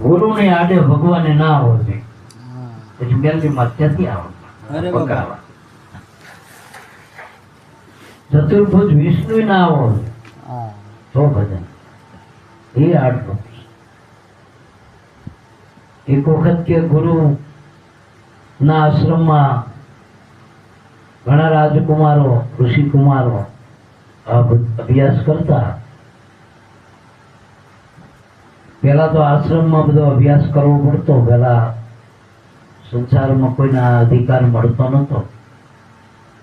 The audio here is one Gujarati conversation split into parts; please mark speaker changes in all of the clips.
Speaker 1: ગુરુને આડે ભગવાને ના હોય પછી મેલડીમાં ત્યાંથી આવે ચતુર્ભુજ વિષ્ણુ ના હોય તો ભજન એ આટલું. એક વખત કે ગુરુ ના આશ્રમમાં ઘણા રાજકુમારો ઋષિકુમારો અભ્યાસ કરતા. પેલા તો આશ્રમમાં બધો અભ્યાસ કરવો પડતો. પેલા સંસારમાં કોઈના અધિકાર મળતો નતો.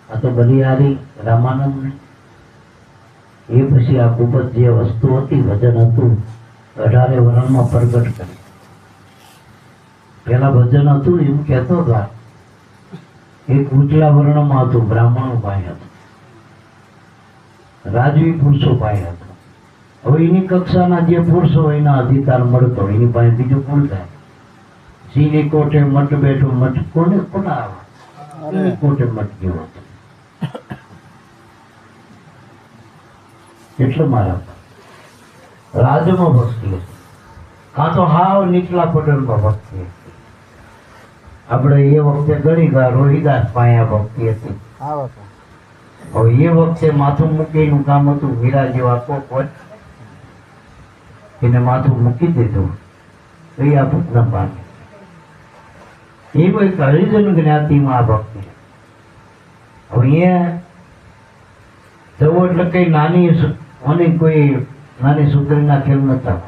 Speaker 1: આ તો બલિહારી રામાનંદ ને એ પછી આ ખૂબ જ જે વસ્તુ હતી ભજન હતું 18 વર્ણમાં પ્રગટ કરી. પેલા ભજન હતું એમ કહેતો હતા. એક ઉચલા વર્ણમાં હતું, બ્રાહ્મણો ભાઈ હતું, રાજવી પુરુષો ભાઈ હતો. હવે એની કક્ષાના જે પુરુષો એના અધિકાર મળતો એની પાસે બીજું કોણ થાય? સિંહની કોઠે મઠ બેઠો મઠ કોને કોના આવે? કોઠે મઠ જેવો હતો. એટલે મારા રાજમાં ભક્તિ હતી, કાં તો હાવ નીચલા પટરમાં ભક્તિ હતી. આપણે એ વખતે ગણીગા રોહિદાસ પાયા ભક્તિ હતી. હવે એ વખતે માથું મૂકીનું કામ હતું. હીરા જેવા કોક હોય એને માથું મૂકી દીધું તો એ આ ભક્તના પામે. એ કોઈ હરિજન જ્ઞાતિમાં આ ભક્તિ. હવે અહીંયા જવો એટલે કઈ નાની અને કોઈ નાની છોકરીના ખેલ નતા.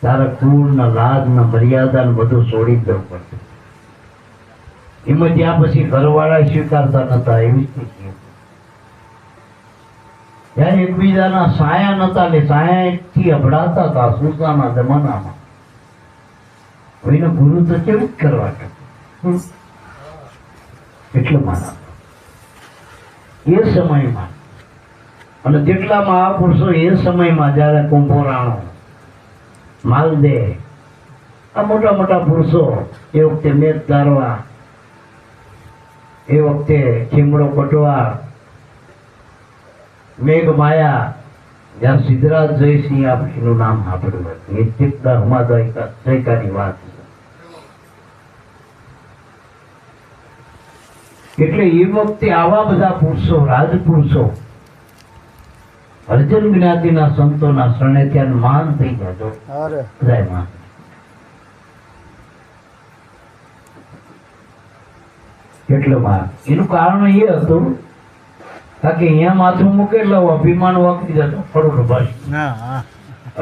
Speaker 1: તારા કુળ ના લાજ ના મર્યાદા ને બધું છોડી દેવું પડતું. એમાં ત્યાં પછી ઘરવાળા સ્વીકારતા નતા. એવી સ્થિતિ ત્યારે એકબીજાના સાયા નતા લે સાયા થી અભડાતા હતા સુસાના જમાનામાં. કોઈને ગુરુ તો કેવું કરવા એટલે મારા એ સમયમાં અને જેટલા મહાપુરુષો એ સમયમાં જયારે કુંભોરાણો માલદે આ મોટા મોટા પુરુષો એ વખતે મેઘ ધારવા એ વખતે ખીમડો કટવા મેઘ માયા જ્યાં સિદ્ધરાજ જયસિંહ આપનું નામ સાંભળ્યું હતું. એ ચિત્તા હમાદાયકાની વાત છે. એટલે એ વખતે આવા બધા પુરુષો રાજપુરુષો અર્જુન જ્ઞાતિના સંતોના શરણે ત્યાં માન થઈ જતો. એટલે એનું કારણ એ હતું કે અહીંયા માથું મૂકે એટલે અભિમાન વાપરી જતો. ફળું બસ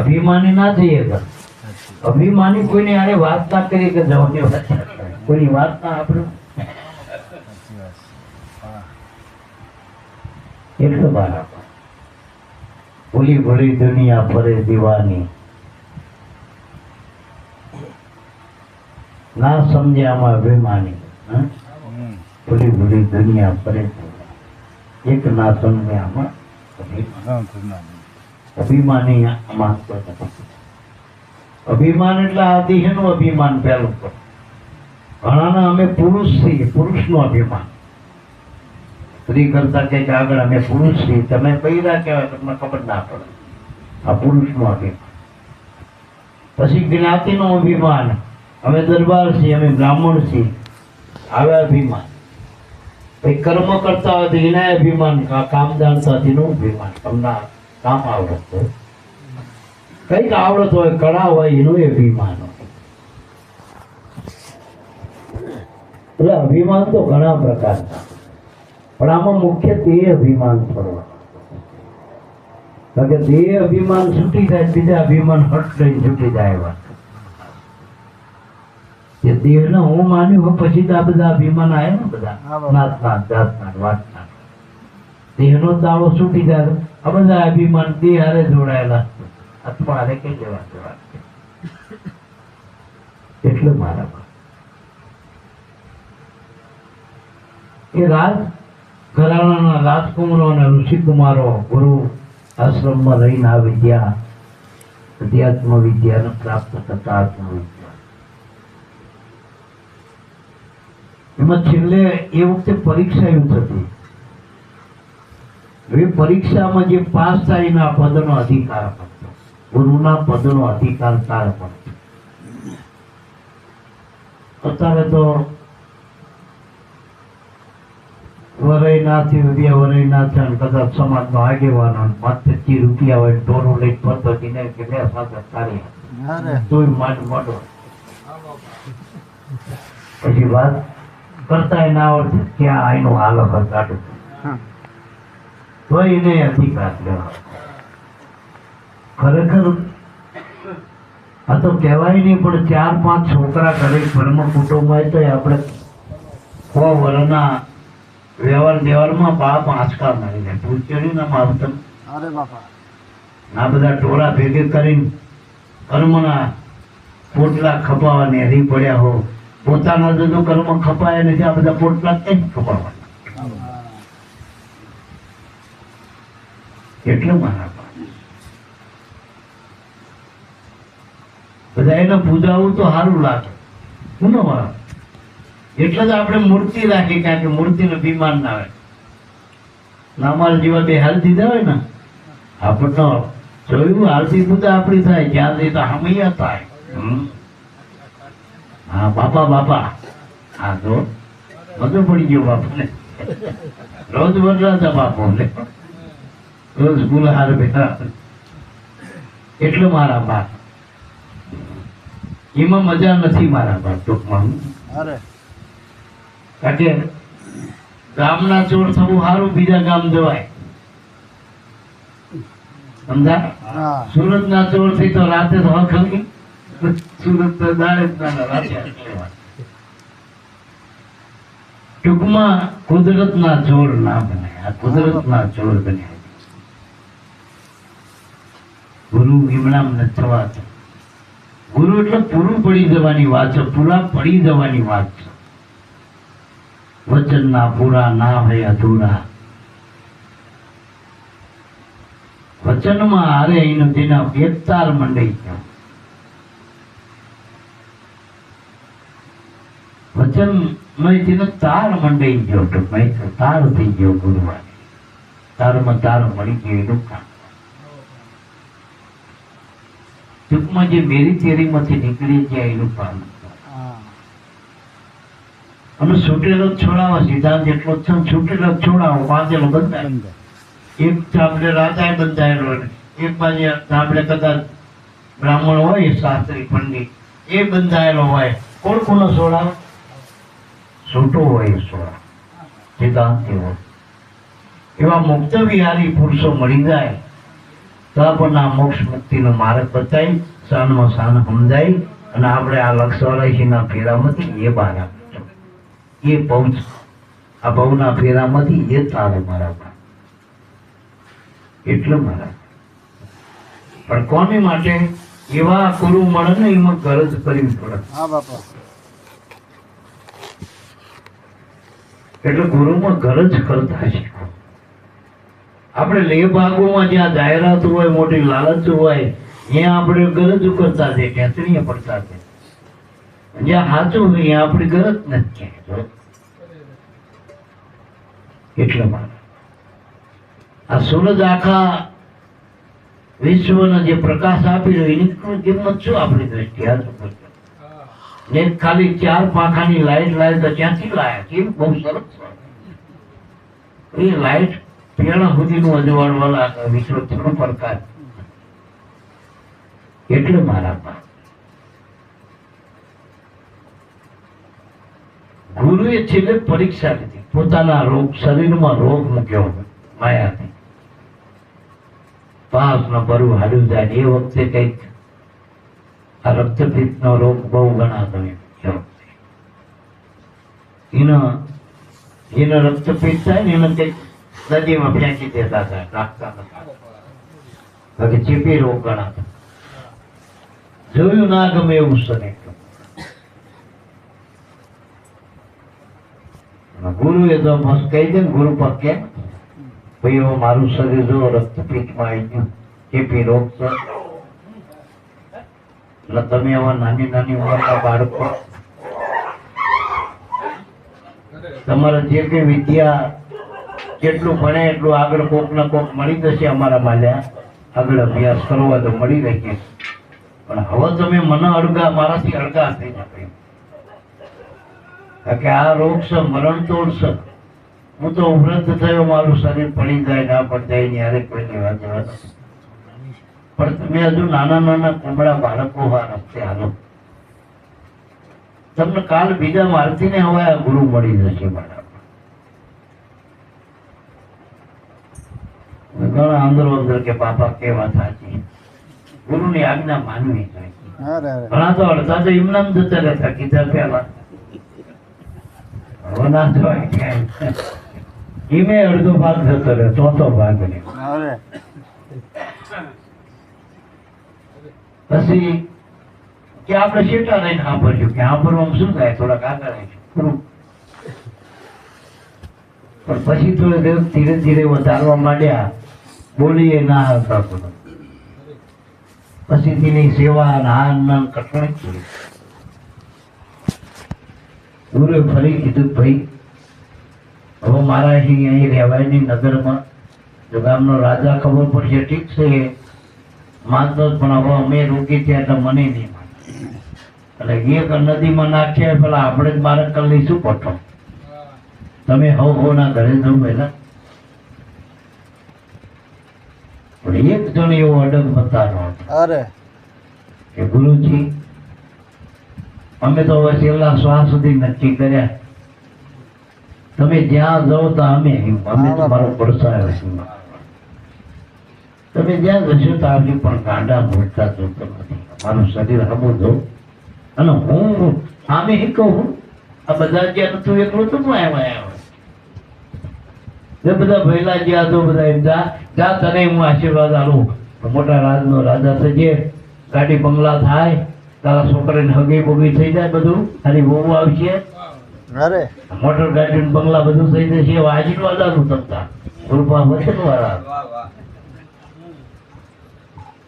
Speaker 1: અભિમાની ના જઈએ. અભિમાની કોઈને આને વાત ના કરી કે જવાની વાત કોઈની વાત ના આપણે એટલે બરાબર. ભૂલી ભૂલી દુનિયા ફરે દીવાની, ના સમજ્યામાં અભિમાની. ભૂલી ભૂલી દુનિયા ફરે એક ના સમજ્યામાં અભિમાની. માનતો નથી. અભિમાન એટલે આ દેહનું અભિમાન પહેલું તો. ઘણાના અમે પુરુષ છીએ, પુરુષનું અભિમાન. સ્ત્રી કરતા કઈક આગળ અમે પુરુષ છીએ, તમે બૈરા કહેવાય તમને ખબર ના પડે. આ પુરુષનું અભિમાન. પછી જ્ઞાતિનું અભિમાન, અમે દરબાર છીએ, અમે બ્રાહ્મણ છીએ, આવે અભિમાન. પછી કર્મ કરતા હોય તો એના અભિમાન, કામ જાણતા એનું અભિમાન. તમને કામ આવડત હોય, કઈક આવડત હોય, કળા હોય એનું અભિમાન હોય. એટલે અભિમાન તો ઘણા પ્રકારના, પણ આમાં મુખ્ય દેહ અભિમાન થોડું. કારણ કે દેહ અભિમાન છૂટી જાય, બીજા અભિમાન હટ લઈને છૂટી જાય. એ દેહ ને હું માન્યું પછી તો આ બધા અભિમાન આવ્યા ને બધા નાતના જાતના વાતના. દેહ નો દાવો છૂટી જાય, આ બધા અભિમાન દેહ હારે જોડાયેલા, આત્મા હારે કઈ જવા. એટલે મારા એ રાજ ઘરાણાના રાજકુમારો અને ઋષિકુમારો ગુરુ આશ્રમમાં રહીને આ વિદ્યા અધ્યાત્મ વિદ્યાને પ્રાપ્ત થતા. આત્મવિદ્યા એમાં છેલ્લે એ વખતે પરીક્ષા એવું થતી. એ પરીક્ષામાં જે પાસ થાય એના પદનો અધિકાર આપતો. ગુરુના પદનો અધિકાર તારે મળે. અત્યારે તો વરયનાથી રૂપિયા વરયનાથ અને કદાચ સમાજનો આગેવાનો માત્ર 25 રૂપિયા હોય ઢોરું લઈ ફરતો દિને કે બે સાથે તારી તોય માંડો પછી વાત કરતા ના આવડે ક્યાં આઈનું હાલો કાઢું તો એને અધિકાર લેવા. ખરેખર આ તો કહેવાય નહીં, પણ 4-5 છોકરા ઘરે ધર્મ કુટુંબ હોય તો આપણે 100 વર્ષના વ્યવહાર દેવારમાં બાપ આંચકા મારી જાય. પૂછ્યું ને માવતમ આ બધા ટોળા ભેગે કરીને કર્મના પોટલા ખપાવા નેરી પડ્યા હો. પોતાના જો કર્મ ખપાયા નથી, આ બધા પોટલા કેમ ખપાવવા? એટલે મારા બધા એને પૂજાવું તો સારું લાગે. શું એટલે જ આપણે મૂર્તિ રાખી, કારણ કે મૂર્તિને બીમાર ના આવે. અમારા જેવા બે હાલ દીધા હોય ને, આપણને જોયું આરતી પૂજા આપણી થાય જ્યાં જઈ તો હમૈયા થાય. હા બાપા હા જો બધું પડી ગયો બાપુને. રોજ બદલાતા બાપુ ને રોજ ગુલહાર બેઠા. એટલે મારા બાપ એમાં મજા નથી. મારા બાપ ટૂંકમાં કારણ કે ગામના ચોર થવું સારું, બીજા ગામ જવાય. સમજા? સુરત ના ચોર થી તો રાતે તો હક હકી, સુરત તો દાડે રાતે. ટૂંકમાં કુદરત ના ચોર ના બને, આ કુદરત ના ચોર બન્યા. ગુરુ ઇમનામ ન થવા. ગુરુ એટલે પૂરું પડી જવાની વાત છે, પૂરા પડી જવાની વાત છે. વચન ના પૂરા ના હોય અધૂરા. વચનમાં હારે એનું તેના વેતાર મંડાઈ ગયો. વચન તેનો તાર મંડાઈ ગયો, તાર થઈ ગયો. ગુરુવારે તારમાં તાર મળી ગયો એનું કામ. ટૂંકમાં જે મેરી તેરી માંથી નીકળી જાય એનું કામ. અને છૂટેલો છોડાવો, સિદ્ધાંત એટલો જ છે, છૂટેલો છોડાવો, બાંધેલો બંધાય. એક ચામડે રાજાએ બંધાયેલો, એક બાજુ ચામડે કદાચ બ્રાહ્મણ હોય, શાસ્ત્રી પંડિત એ બંધાયેલો હોય. કોણ કોનો છોડાવે? છૂટો હોય છોડા, સિદ્ધાંત એવો. એવા મુક્ત વિહારી પુરુષો મળી જાય તો આપણને મોક્ષ મુક્તિનો માર્ગ બતાવી, શાનમાં શાન સમજાય, અને આપણે આ લક્ષ ફેરામાંથી એ બહાર આવે. એ પહોંચ આ ભવના ફેરામાંથી એ તારે મારા. એટલે મારા પણ કોની માટે એવા ગુરુ મળે ને, એમાં ગરજ કરવી પડે. એટલે ગુરુમાં ગરજ કરતા શીખો. આપણે લે ભાગોમાં જ્યાં જાહેરાત હોય, મોટી લાલચ હોય, ત્યાં આપણે ગરજ કરતા છે, ટેચણીએ પડતા છે. જ્યાં સાચું હોય ત્યાં આપણી ગરજ નથી. એટલે આ સૂરજ આખા વિશ્વનો જે પ્રકાશ આપી રહ્યો એની કિંમત શું આપણી દ્રષ્ટિએ? ને ખાલી 4 પાંખાની લાઈટ લાવે તો ક્યાંથી લાયા? કેવી બહુ સરસ એ લાઈટ પેણા સુધીનું અજવાળવાળા વિશ્વ થોડું પ્રકાશ. એટલે મારા બાપ ગુરુએ છેલ્લે પરીક્ષા લીધી. પોતાના રોગ, શરીરમાં રોગ મૂક્યો માયાથી. પાસ ન ભરવું હાલ્યું જાય. એ વખતે કઈક આ રક્તપિત્ત નો રોગ બહુ ગણાતો. એનો રક્તપિત્ત થાય ને એને કઈક નદીમાં ફેંકી દેતા હતા, રાખતા હતા. બાકી ચેપી રોગ ગણાતો. જોયું ના ગમે એવું શરીર. ગુરુ એ તો મસ્ત કહી દે ને, ગુરુ પર કેમ ભાઈ મારું શરીર જો રક્તપીઠમાં આવી ગયું, ચેપી રોગ છે. એટલે તમે આવા નાની નાની ઉંમરના બાળકો, તમારે જે કઈ વિદ્યા જેટલું ભણે એટલું આગળ કોક ના કોક મળી જશે. અમારા માલ્યા આગળ અભ્યાસ કરવા તો મળી રહીએ, પણ હવે તમે મને અળગા, મારાથી અળગા થઈ જાય. કારણ કે આ રોગ છે, મરણ તોડ છે. હું તો વૃદ્ધ થયો, મારું શરીર પડી જાય ના પડી જાય ની હારે કોઈની વાત જવા દો. પણ તમે હજુ નાના નાના કુમળા બાળકો રસ્તે હાલો. તમને કાલ બીજા મારથી ને હવે આ ગુરુ મળી જશે. મારા ઘણા અંદરો અંદર કે બાપા કેવા સાચી, ગુરુની આજ્ઞા માનવી જોઈએ. ઘણા તો અડધા તો એમનામ જતા રહેતા કીધા પેલા હવે ના જવાય ક્યાંય. ઈમે અડધો ભાગ જતો રહે, ચોથો ભાગ નહીં. પછી કે આપણે શેટા રહીને સાંભળ્યું કે સાંભળવામાં શું થાય, થોડાક આગળ આવીશું. પણ પછી તો ધીરે ધીરે વધારવા માંડ્યા, બોલીએ ના આવતા. પછી તેની સેવા નાન કઠણ કરી. ગુરુએ ફરી કીધું ભાઈ હવે મારા અહીં રહેવાયની નગરમાં જો ગામનો રાજા ખબર પડશે ઠીક છે માનતો, પણ હવે અમે રોકી ત્યાં એટલે મને નહીં માને. એટલે એક નદીમાં નાખ્યા પેલા આપણે જ મારે કરી લઈશું પઠો. તમે હો ના ઘરે જવું પેલા. પણ એક જણ એવો અડગ બતાનો હતો કે ગુરુજી અમે તો હવે છેલ્લા શ્વાસ સુધી નક્કી કર્યા, તમે જ્યાં જાઓ તો અમે તમારો પડસાયો છે. તમે જ્યાં જશો તો આવી પણ ગાંડા મોડતા જોતો નથી. મારું શરીર હમું દો અને હું આમે કહું આ બધા જ્યાં નતું એકલું તો હું આવ્યા એ બધા ભયલા જ્યાં તો બધા એમ જા તને હું આશીર્વાદ આલું. મોટા રાજનો રાજા થજે, ગાડી બંગલા થાય, તારા છોકરાને હગી બગી થઈ જાય, બધું તારી બહુ આવશે, મોટર ગાડી બંગલા બધું થઈ જશે. એવા આશીર્વાદ આલું તમતા ગુરુપા વચન વાળા.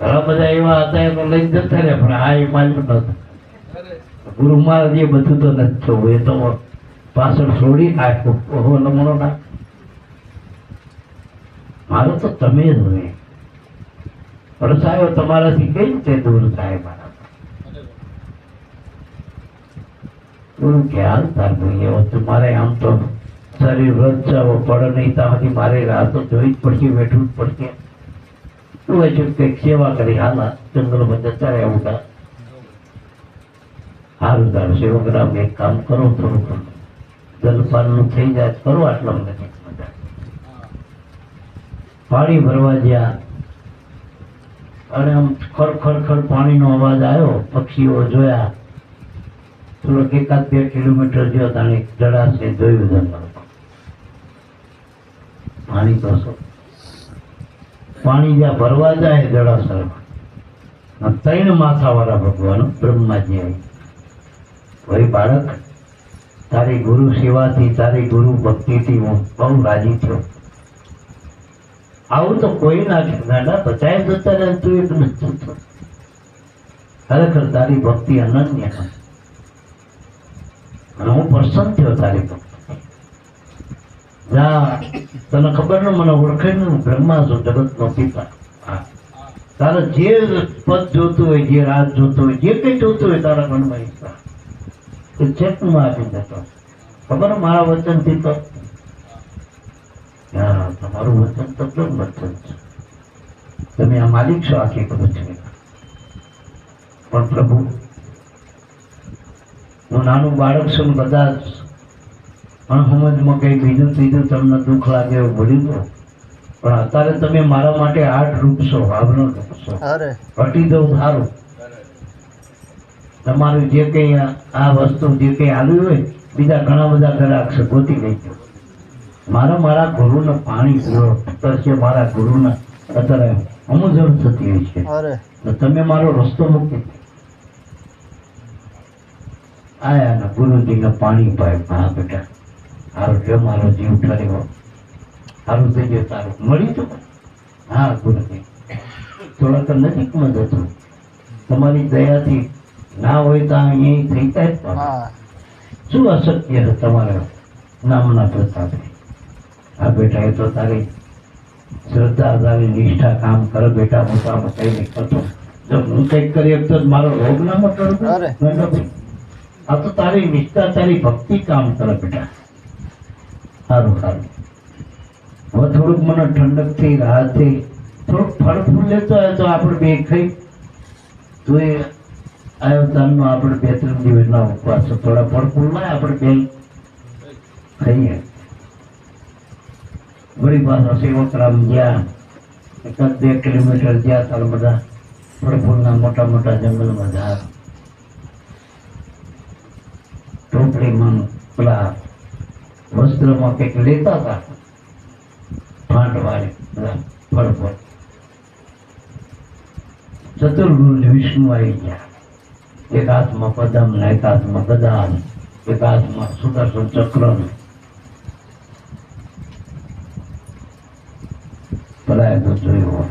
Speaker 1: ઘણા બધા એવા હતા એનો લઈને જતા રહ્યા, પણ આ એ માલ નતો. ગુરુ મહારાજ એ બધું તો નથી થવું, એ તો પાછળ છોડી નાખ્યું. ઓહો નમણો ના મારું તો તમે જ હોય. પડસાયો તમારાથી કઈ રીતે દૂર થાય? મારા ગુરુ કે હાલ તાર ભાઈ એવો મારે આમ તો શરીર વ્રત પડે નહીં ત્યાં મારે રાહ તો જોઈ જ પડશે, બેઠવું જ પડશે. શું હોય છે કંઈક સેવા કરી હાલા જંગલમાં જતા રહ્યા ઉડા. સારું તારું સેવકરામ એક કામ કરો, થોડું જલપાનનું થઈ જાય કરો, આટલા નથી. પાણી ભરવા ગયા અને આમ ખર પાણીનો અવાજ આવ્યો, પક્ષીઓ જોયા. થોડોક 1-2 કિલોમીટર ગયો તાણે જળાશય જોયું. જંગલ પાણી તો પાણી જ્યાં ભરવા જાય જળાશયમાં 3 માથાવાળા ભગવાન બ્રહ્માજી આવી. ભાઈ બાળક, તારી ગુરુ સેવાથી તારી ગુરુ ભક્તિથી હું બહુ રાજી થયો. આવું તો કોઈ ના ગાંડા બચાય જતા રહે, તું એક નથી. ખરેખર તારી ભક્તિ અનન્ય અને હું પ્રસન્ન થયો તારી ભક્તિ. જા તને ખબર ને મને ઓળખે ને, બ્રહ્મા છું, જગત નો પિતા. તારે જે પદ જોતું હોય, જે રાત જોતું હોય, જે કઈ જોતું હોય તારા મનમાં ઈચ્છા એ ચેતમાં આપી દેતો. ખબર મારા વચન થી તો તમારું વચન તો કેવું વચન છે? તમે આ માલિક છો આખી પૃથ્વી. પણ પ્રભુ હું નાનું બાળક છું, બધા અણસમજમાં કઈ બીજું ત્રીજું તમને દુઃખ લાગે એવું ભર્યું તો, પણ અત્યારે તમે મારા માટે 8 રૂપશો, આવરણ રૂપશો. હટી દઉં સારું. તમારું જે કઈ આ વસ્તુ જે કઈ આવ્યું હોય, બીજા ઘણા બધા ગ્રાહક છે, ગોતી લેજો. મારા ગુરુને પાણી પીવો છે, મારા ગુરુને અત્યારે અમુજર થતી હોય છે, તો તમે મારો રસ્તો મૂકી આયા ને ગુરુજીને પાણી પાય. હા બેટા, સારું જો મારો જીવ ઠર્યો, સારું થઈ ગયો, તારું મળી તો. હા ગુરુજી, થોડાક નજીકમાં જ હતું, તમારી દયાથી ના હોય તો અહીં થઈ જાય. શું અશક્ય છે તમારા નામના પ્રતાપે? આ બેટા એ તો તારી શ્રદ્ધા તારી નિષ્ઠા કામ કરે બેટા, મોટામાં કઈ નહીં કરતો. જો હું કંઈક કરી શકતો તો મારો રોગ ના મટતો. આ તો તારી નિષ્ઠા તારી ભક્તિ કામ કરે બેટા. સારું સારું. હવે થોડુંક મને ઠંડક થઈ, રાહત થઈ, થોડુંક ફળ ફૂલ લેતો હોય તો આપણે બે ખાઈ તો એ આયોજનનો આપણે 2-3 દિવસના ઉપવાસ થોડા ફળ ફૂલ લાય આપણે બે ખાઈએ. વળી પાછા સેવકરામ ગયા, 1-2 કિલોમીટર ગયા ત્યારે બધા ફળ ફૂલના મોટા મોટા જંગલમાં ઝાડ, ટોપલીમાં પેલા વસ્ત્રમાં કંઈક લેતા હતા, ફાંટ વાળી બધા ફળ ફળ. ચતુર્ભુજ વિષ્ણુ આવી ગયા, એક હાથમાં પદમ ને એક હાથમાં ગદા ને એક હાથમાં સુદર્શન ચક્ર ને. પરાય તો જોયું,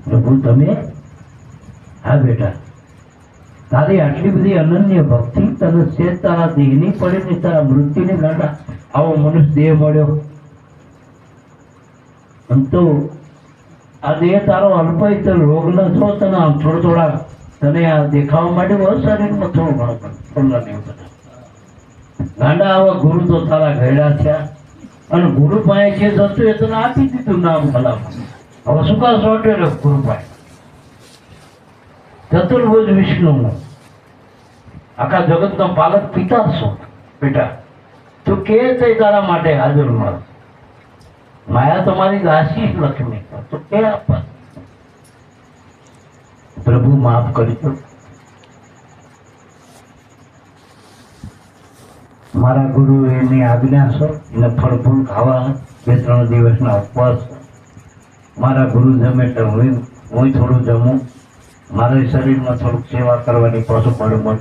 Speaker 1: પ્રભુ તમે હા બેટા, તારી આટલી બધી અનન્ય ભક્તિ તને છે, તારા દેહની પડે ને તારા મૃત્યુને ગાંડા આવો મનુષ્ય દેહ મળ્યો. આમ તો આ દેહ તારો અલ્પાય તો રોગ ન થો, તને આમ થોડા તને આ દેખાવા માટે બહુ શરીરમાં થોડું ઘણું થોડા નહીં બધા ગાંડા. આવા ગુરુ તો તારા ઘરડા થયા અને ગુરુ પાસે જે થતું એ તને આપી દીધું નામ ભલામાં. હવે શું કા સોટે ગુરુ પાસે? ચતુર્ભુજ વિષ્ણુ આખા જગતનો પાલક પિતા છો બેટા. તું કે છે તારા માટે હાજર માર, માયા તમારી દાસી લક્ષ્મી તો કે આપવા. પ્રભુ માફ કરજો, મારા ગુરુ એની આજ્ઞા છે એને ફળ ફૂલ ખાવા, 2-3 દિવસના ઉપવાસ. મારા ગુરુ જમે તો હું થોડું જમું, મારા શરીરમાં થોડુંક સેવા કરવાની પાછું મળે.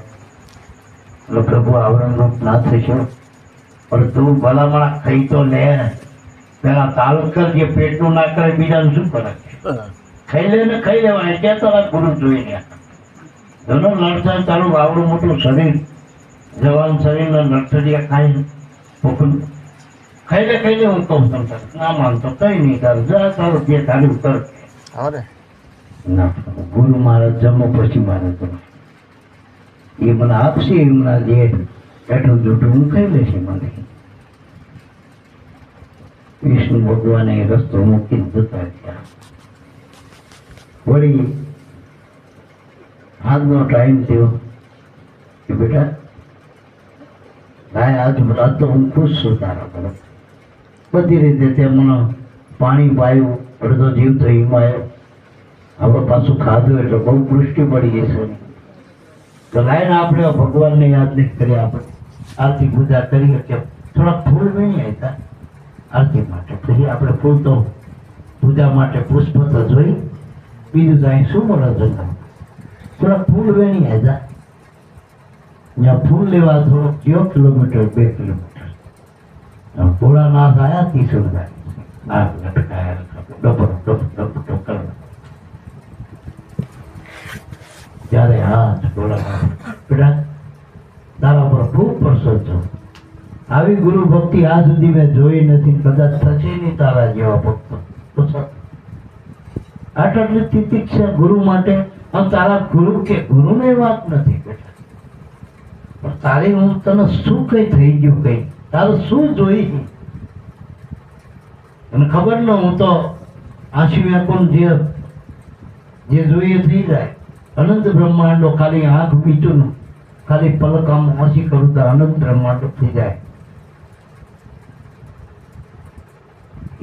Speaker 1: એટલે પ્રભુ આવરણ રૂપ ના થશો, પણ તું ભલામણ ખાઈ તો લે. પેલા તાલ કર, જે પેટનું ના કરે બીજાનું શું કરે? ખાઈ લે ને ખાઈ લેવાય. ત્યાં તારા ગુરુ જોઈને ઘણો લડતા તારું આવડું મોટું શરીર, જવાન શરીરના નર્સરિયા ખાઈ ખાઈ લે હું કહું તમને ના માનતો કઈ નહીં, તારું જા તારું જે તારું કર. ના, ગુરુ મહારાજ જમો પછી મારે તો એ મને આપશે, એમના જે એટલું જોટું હું ખાઈ લેશે મને. વિષ્ણુ ભગવાને રસ્તો મૂકી જતા રહ્યા. વળી આજનો ટાઈમ થયો કે બેટા આજ તો હું ખુશ છું તારા તરફ. બધી રીતે તે મને પાણી પાયું, અડધો જીવ તો હિમાયો. હવે પાછું ખાધું એટલે બહુ પૃષ્ટિ પડી જશે. તો લાઈને આપણે ભગવાનને યાદ નહીં કરી, આપણે આરતી પૂજા કરીએ કે થોડાક ફૂલ નહીં આવતા આરતી માટે. પછી આપણે ફૂલ તો પૂજા માટે પુષ્પ તો જોઈ, બીજું કાંઈ શું મળે જોતા. થોડાક ફૂલ વેણી આવ્યા, ત્યાં ફૂલ લેવા થોડોક 1 કિલોમીટર 2 કિલોમીટર ભોળાનાથ આવ્યા. 30 નાગ લટકાયા, ડબો કરવા ત્યારે હાથ ભોળાનાથ બેટા તારા પર ખૂબ પ્રસન્ન છું. આવી ગુરુ ભક્તિ આ સુધી મેં જોઈ નથી, કદાચ થશે નહીં તારા જેવા ભક્ત. આટલી તિતિક્ષા ગુરુ માટે. આમ તારા ગુરુ કે ગુરુને વાત નથી બેટા, પણ તારી હું તને શું કઈ થઈ ગયું, કઈ તારું શું જોઈ અને ખબર ન. હું તો આંસુ વ્યાકુળ જે જોઈએ થઈ જાય. અનંત બ્રહ્માંડો ખાલી આંખ બીચું ખાલી પલક આમ હસી કરું તો અનંત બ્રહ્માંડો થઈ જાય.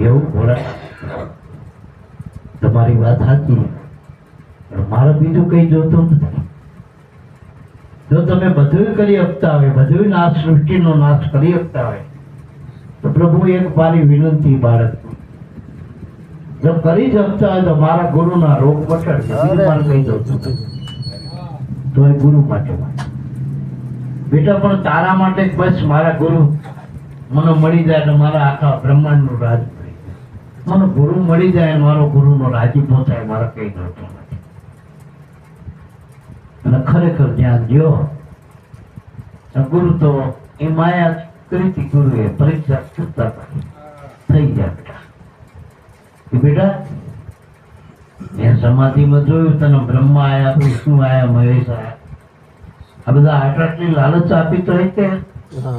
Speaker 1: એવું ભોળા તમારી વાત સાચી, મારે બીજું કઈ જોતું નથી. જો તમે બધું કરી શકતા હોય, બધું નાશ, સૃષ્ટિનો નાશ કરી શકતા હોય તો પ્રભુ એક મારી વિનંતી બાળક, જો કરી શકતા હોય તો મારા ગુરુના રોગ મટાડજો. મારે કઈ જોતું તો એ ગુરુ માટે બેટા, પણ તારા માટે બસ મારા ગુરુ મને મળી જાય એટલે મારા આખા બ્રહ્માંડનું રાજ મળી જાય. મને ગુરુ મળી જાય, મારો ગુરુનો રાજીપો થાય, મારા કઈ જોતું નથી. અને ખરેખર જ્યાં ગયો ગુરુ તો એ માયા કરી, ગુરુ એ પરીક્ષા છૂટતા થઈ ગયા બેટા. કે બેટા મેં સમાધિમાં જોયું તને બ્રહ્મા આયા, વિષ્ણુ આયા, મહેશ આયા, આ બધા આટલી લાલચ આપી તો એ કે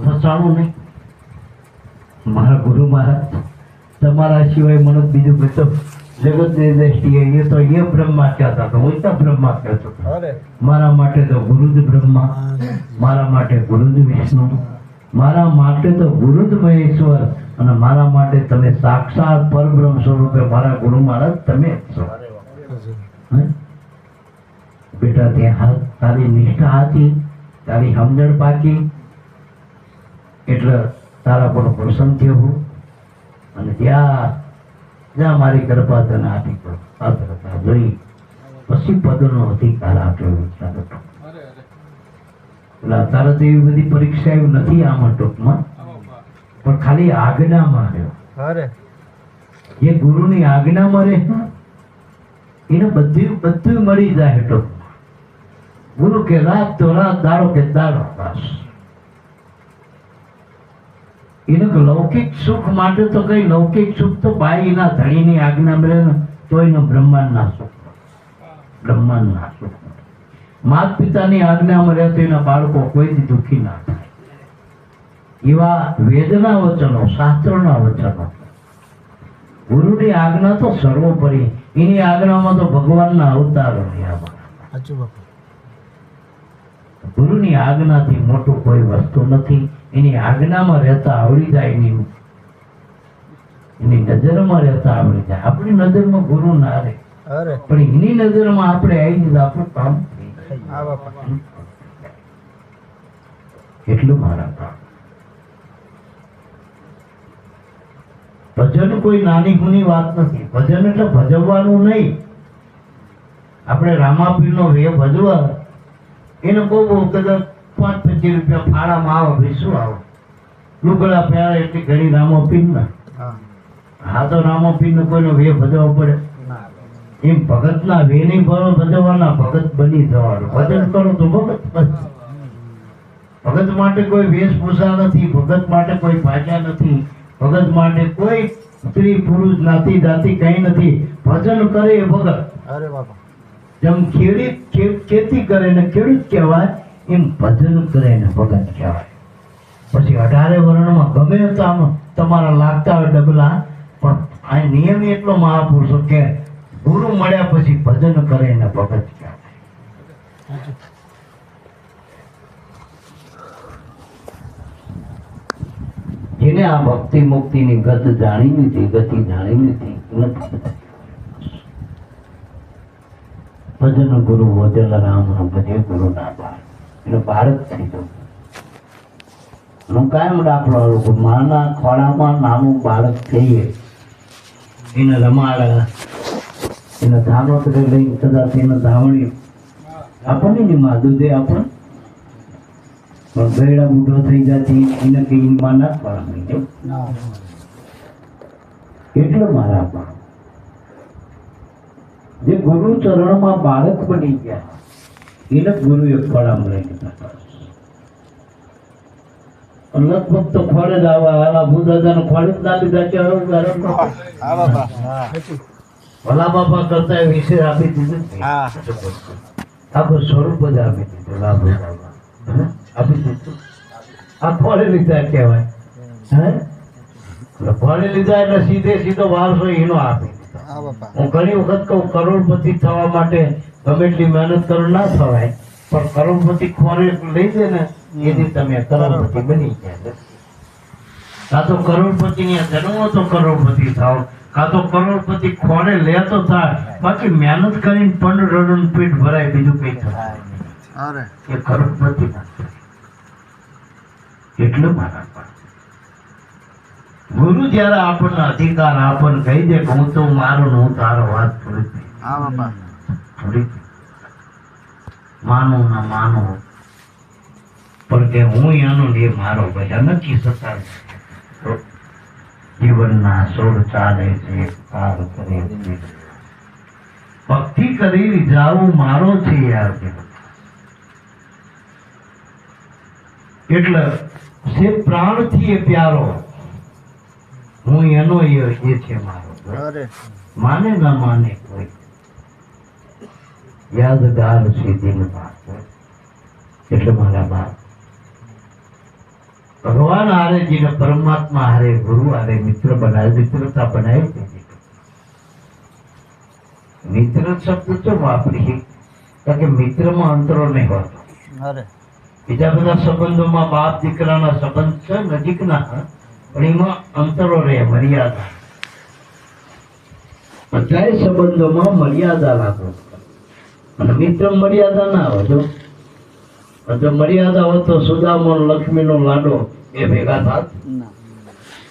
Speaker 1: ફસાણું નહીં. મારા ગુરુ મહારાજ તમારા સિવાય મને બીજું બધું જગતની દ્રષ્ટિએ એ તો એ બ્રહ્મા કહેતા હતા, હું તો બ્રહ્મા કહેતો હતો. મારા માટે તો ગુરુ જ બ્રહ્મા, મારા માટે ગુરુ જ વિષ્ણુ, મારા માટે તો ગુરુ જ મહેશ્વર, અને મારા માટે તમે સાક્ષાત પરબ્રહ્મ સ્વરૂપે મારા ગુરુ મહારાજ તમે જ છો. બેટા ત્યાં તારી નિષ્ઠા હતી, તારી સમજણ પાકી, એટલે તારા પર પ્રસન્ન થયો હું, અને જ્યાં મારી કૃપા તને આપી તો પાત્રતા જોઈ પછી પદનો અધિકાર આપ્યો વિચાર હતો. એટલે તારે તો એવી બધી પરીક્ષા એવું નથી આમાં ટૂંકમાં, પણ ખાલી આજ્ઞામાં રહ્યો. જે ગુરુની આજ્ઞામાં રહે એને બધું મળી જાય ટૂંકમાં. ગુરુ કે રાત તો રાત, દાડો કે દાડો, બસ. એને લૌકિક સુખ માટે તો કઈ લૌકિક સુખ તો બાઈના ધણીની આજ્ઞા મળે ને તો એનો બ્રહ્માંડના સુખ. માતા પિતાની આજ્ઞામાં રહે તો એના બાળકો કોઈથી દુઃખી ના થાય. એવા વેદના વચનો, શાસ્ત્રોના વચનો. ગુરુની આજ્ઞા તો સર્વોપરી, એની આજ્ઞામાં તો ભગવાનના અવતારો. ગુરુની આજ્ઞાથી મોટું કોઈ વસ્તુ નથી. એની આજ્ઞામાં રહેતા આવડી જાય, એની નજરમાં રહેતા આવડી જાય. આપણી નજરમાં ગુરુ ના રહે, પણ એની નજરમાં આપણે આવી જઈએ આપણું કામ થઈ જાય. એટલું મારા કામ. ભજન કોઈ નાની ગુની વાત નથી. ભજન એટલે ભજવવાનું નહીં. આપણે રામાપીરનો વેહ ભજવા એને બહુ કદાચ 5-25 રૂપિયા ફાળામાં આવે, શું આવે, લુગડા પહેરા એટલી ઘણી રામાપીર ના. હા તો રામાપીર ને કોઈનો વેહ ભજવવો પડે એમ ભગત ના વેહ નહીં ભજવવાના, ભગત બની જવાનું. ભજન કરો તો ભગત. ભગત માટે કોઈ વેશભૂષા નથી, ભગત માટે કોઈ ભાષા નથી, ભગત માટે કોઈ સ્ત્રી પુરુષ જ્ઞાતિ જાતિ કઈ નથી. ભજન કરે એ ભગત. જેમ ખેતી કરે ને ખેડૂત કહેવાય, એમ ભજન કરે ને ભગત કહેવાય. પછી 18 વર્ણમાં ગમે તો આમ તમારા લાગતા હોય ડગલા, પણ આ નિયમ એટલો મહાપુરુષો કે ગુરુ મળ્યા પછી ભજન કરે ને ભગત કહેવાય. જેને આ ભક્તિ મુક્તિની ગત જાણી લીધી, ગતિ જાણી લીધી, ભજન ગુરુ વજલ રામ ભજે ગુરુ ના બાળ. એટલે ભારત થઈ જવું. હું કાયમ દાખલો આવું, માના ખોળામાં નાનું બાળક થઈએ, એને રમાડા, એને ધાનોતરે લઈ કદાચ એને ધાવણી આપણને ને માં દૂધે આપણને, પણ ગયડા બુઢો થઈ જતી એને કઈ માં ના ખોળામાં. એટલે મારા પણ જે ગુરુ ચરણમાં બાળક બની ગયા એને ગુરુએ ખોળામાં લઈ લીધા. લગભગ તો ખોળે જ આવા ભૂદાદા ખોળે જ ના લીધા. ભલા બાપા કરતા વિશે આપી દીધું, આખું સ્વરૂપ જ આપી દીધું. આપી દીધું. આ ખોળે લીધા કહેવાય. ખોળે લીધા એટલે સીધો વારસો એનો આપી. હું ઘણી વખત કહું, કરોડપતિ થવા માટે ગમે એટલી મહેનત કરો ના થવાય, પણ કરોડપતિ ખોરે લઈ દે ને એથી તમે કરોડપતિ બની ગયા. કાં તો કરોડપતિ ની જન્મો તો કરોડપતિ થાવ, કાં તો કરોડપતિ ખોરે લે તો થાય. બાકી મહેનત કરીને પંડ રડન પેટ ભરાય, બીજું કઈ થાય એ કરોડપતિ એટલું મારા પણ ગુરુ જયારે આપણને અધિકાર આપણને કહી દે કે હું તો મારું હું તારો વાત થોડી માનું ના માનું, પણ કે હું એનો એ મારો બધા નક્કી સત્તા જીવનના સોળ ચાલે છે, પાર કરે છે. ભક્તિ કરી જાવું મારો છે યાર. એટલે સે પ્રાણથી એ પ્યારો, હું એનો એ છે મારો.
Speaker 2: અરે
Speaker 1: માને ના માને કોઈ યાદગાર છે દિલમાં. એટલે મારા બાપ ભગવાન હારે જેને પરમાત્મા હારે ગુરુ હારે મિત્ર બનાવી, મિત્રતા બનાવી દીધી. મિત્ર શબ્દ તો વાપરીએ કારણ કે મિત્રમાં અંતરો નહીં હોતો.
Speaker 2: અરે
Speaker 1: બીજા બધા સંબંધોમાં બાપ દીકરાના સંબંધ છે નજીકના, પણ એમાં અંતરો રહે, મર્યાદા. બધાય સંબંધોમાં મર્યાદા લાગુ અને મિત્ર મર્યાદા ના હોય. જો મર્યાદા હોય તો સુદામો લક્ષ્મીનો લાડો એ ભેગા થાત.
Speaker 2: ના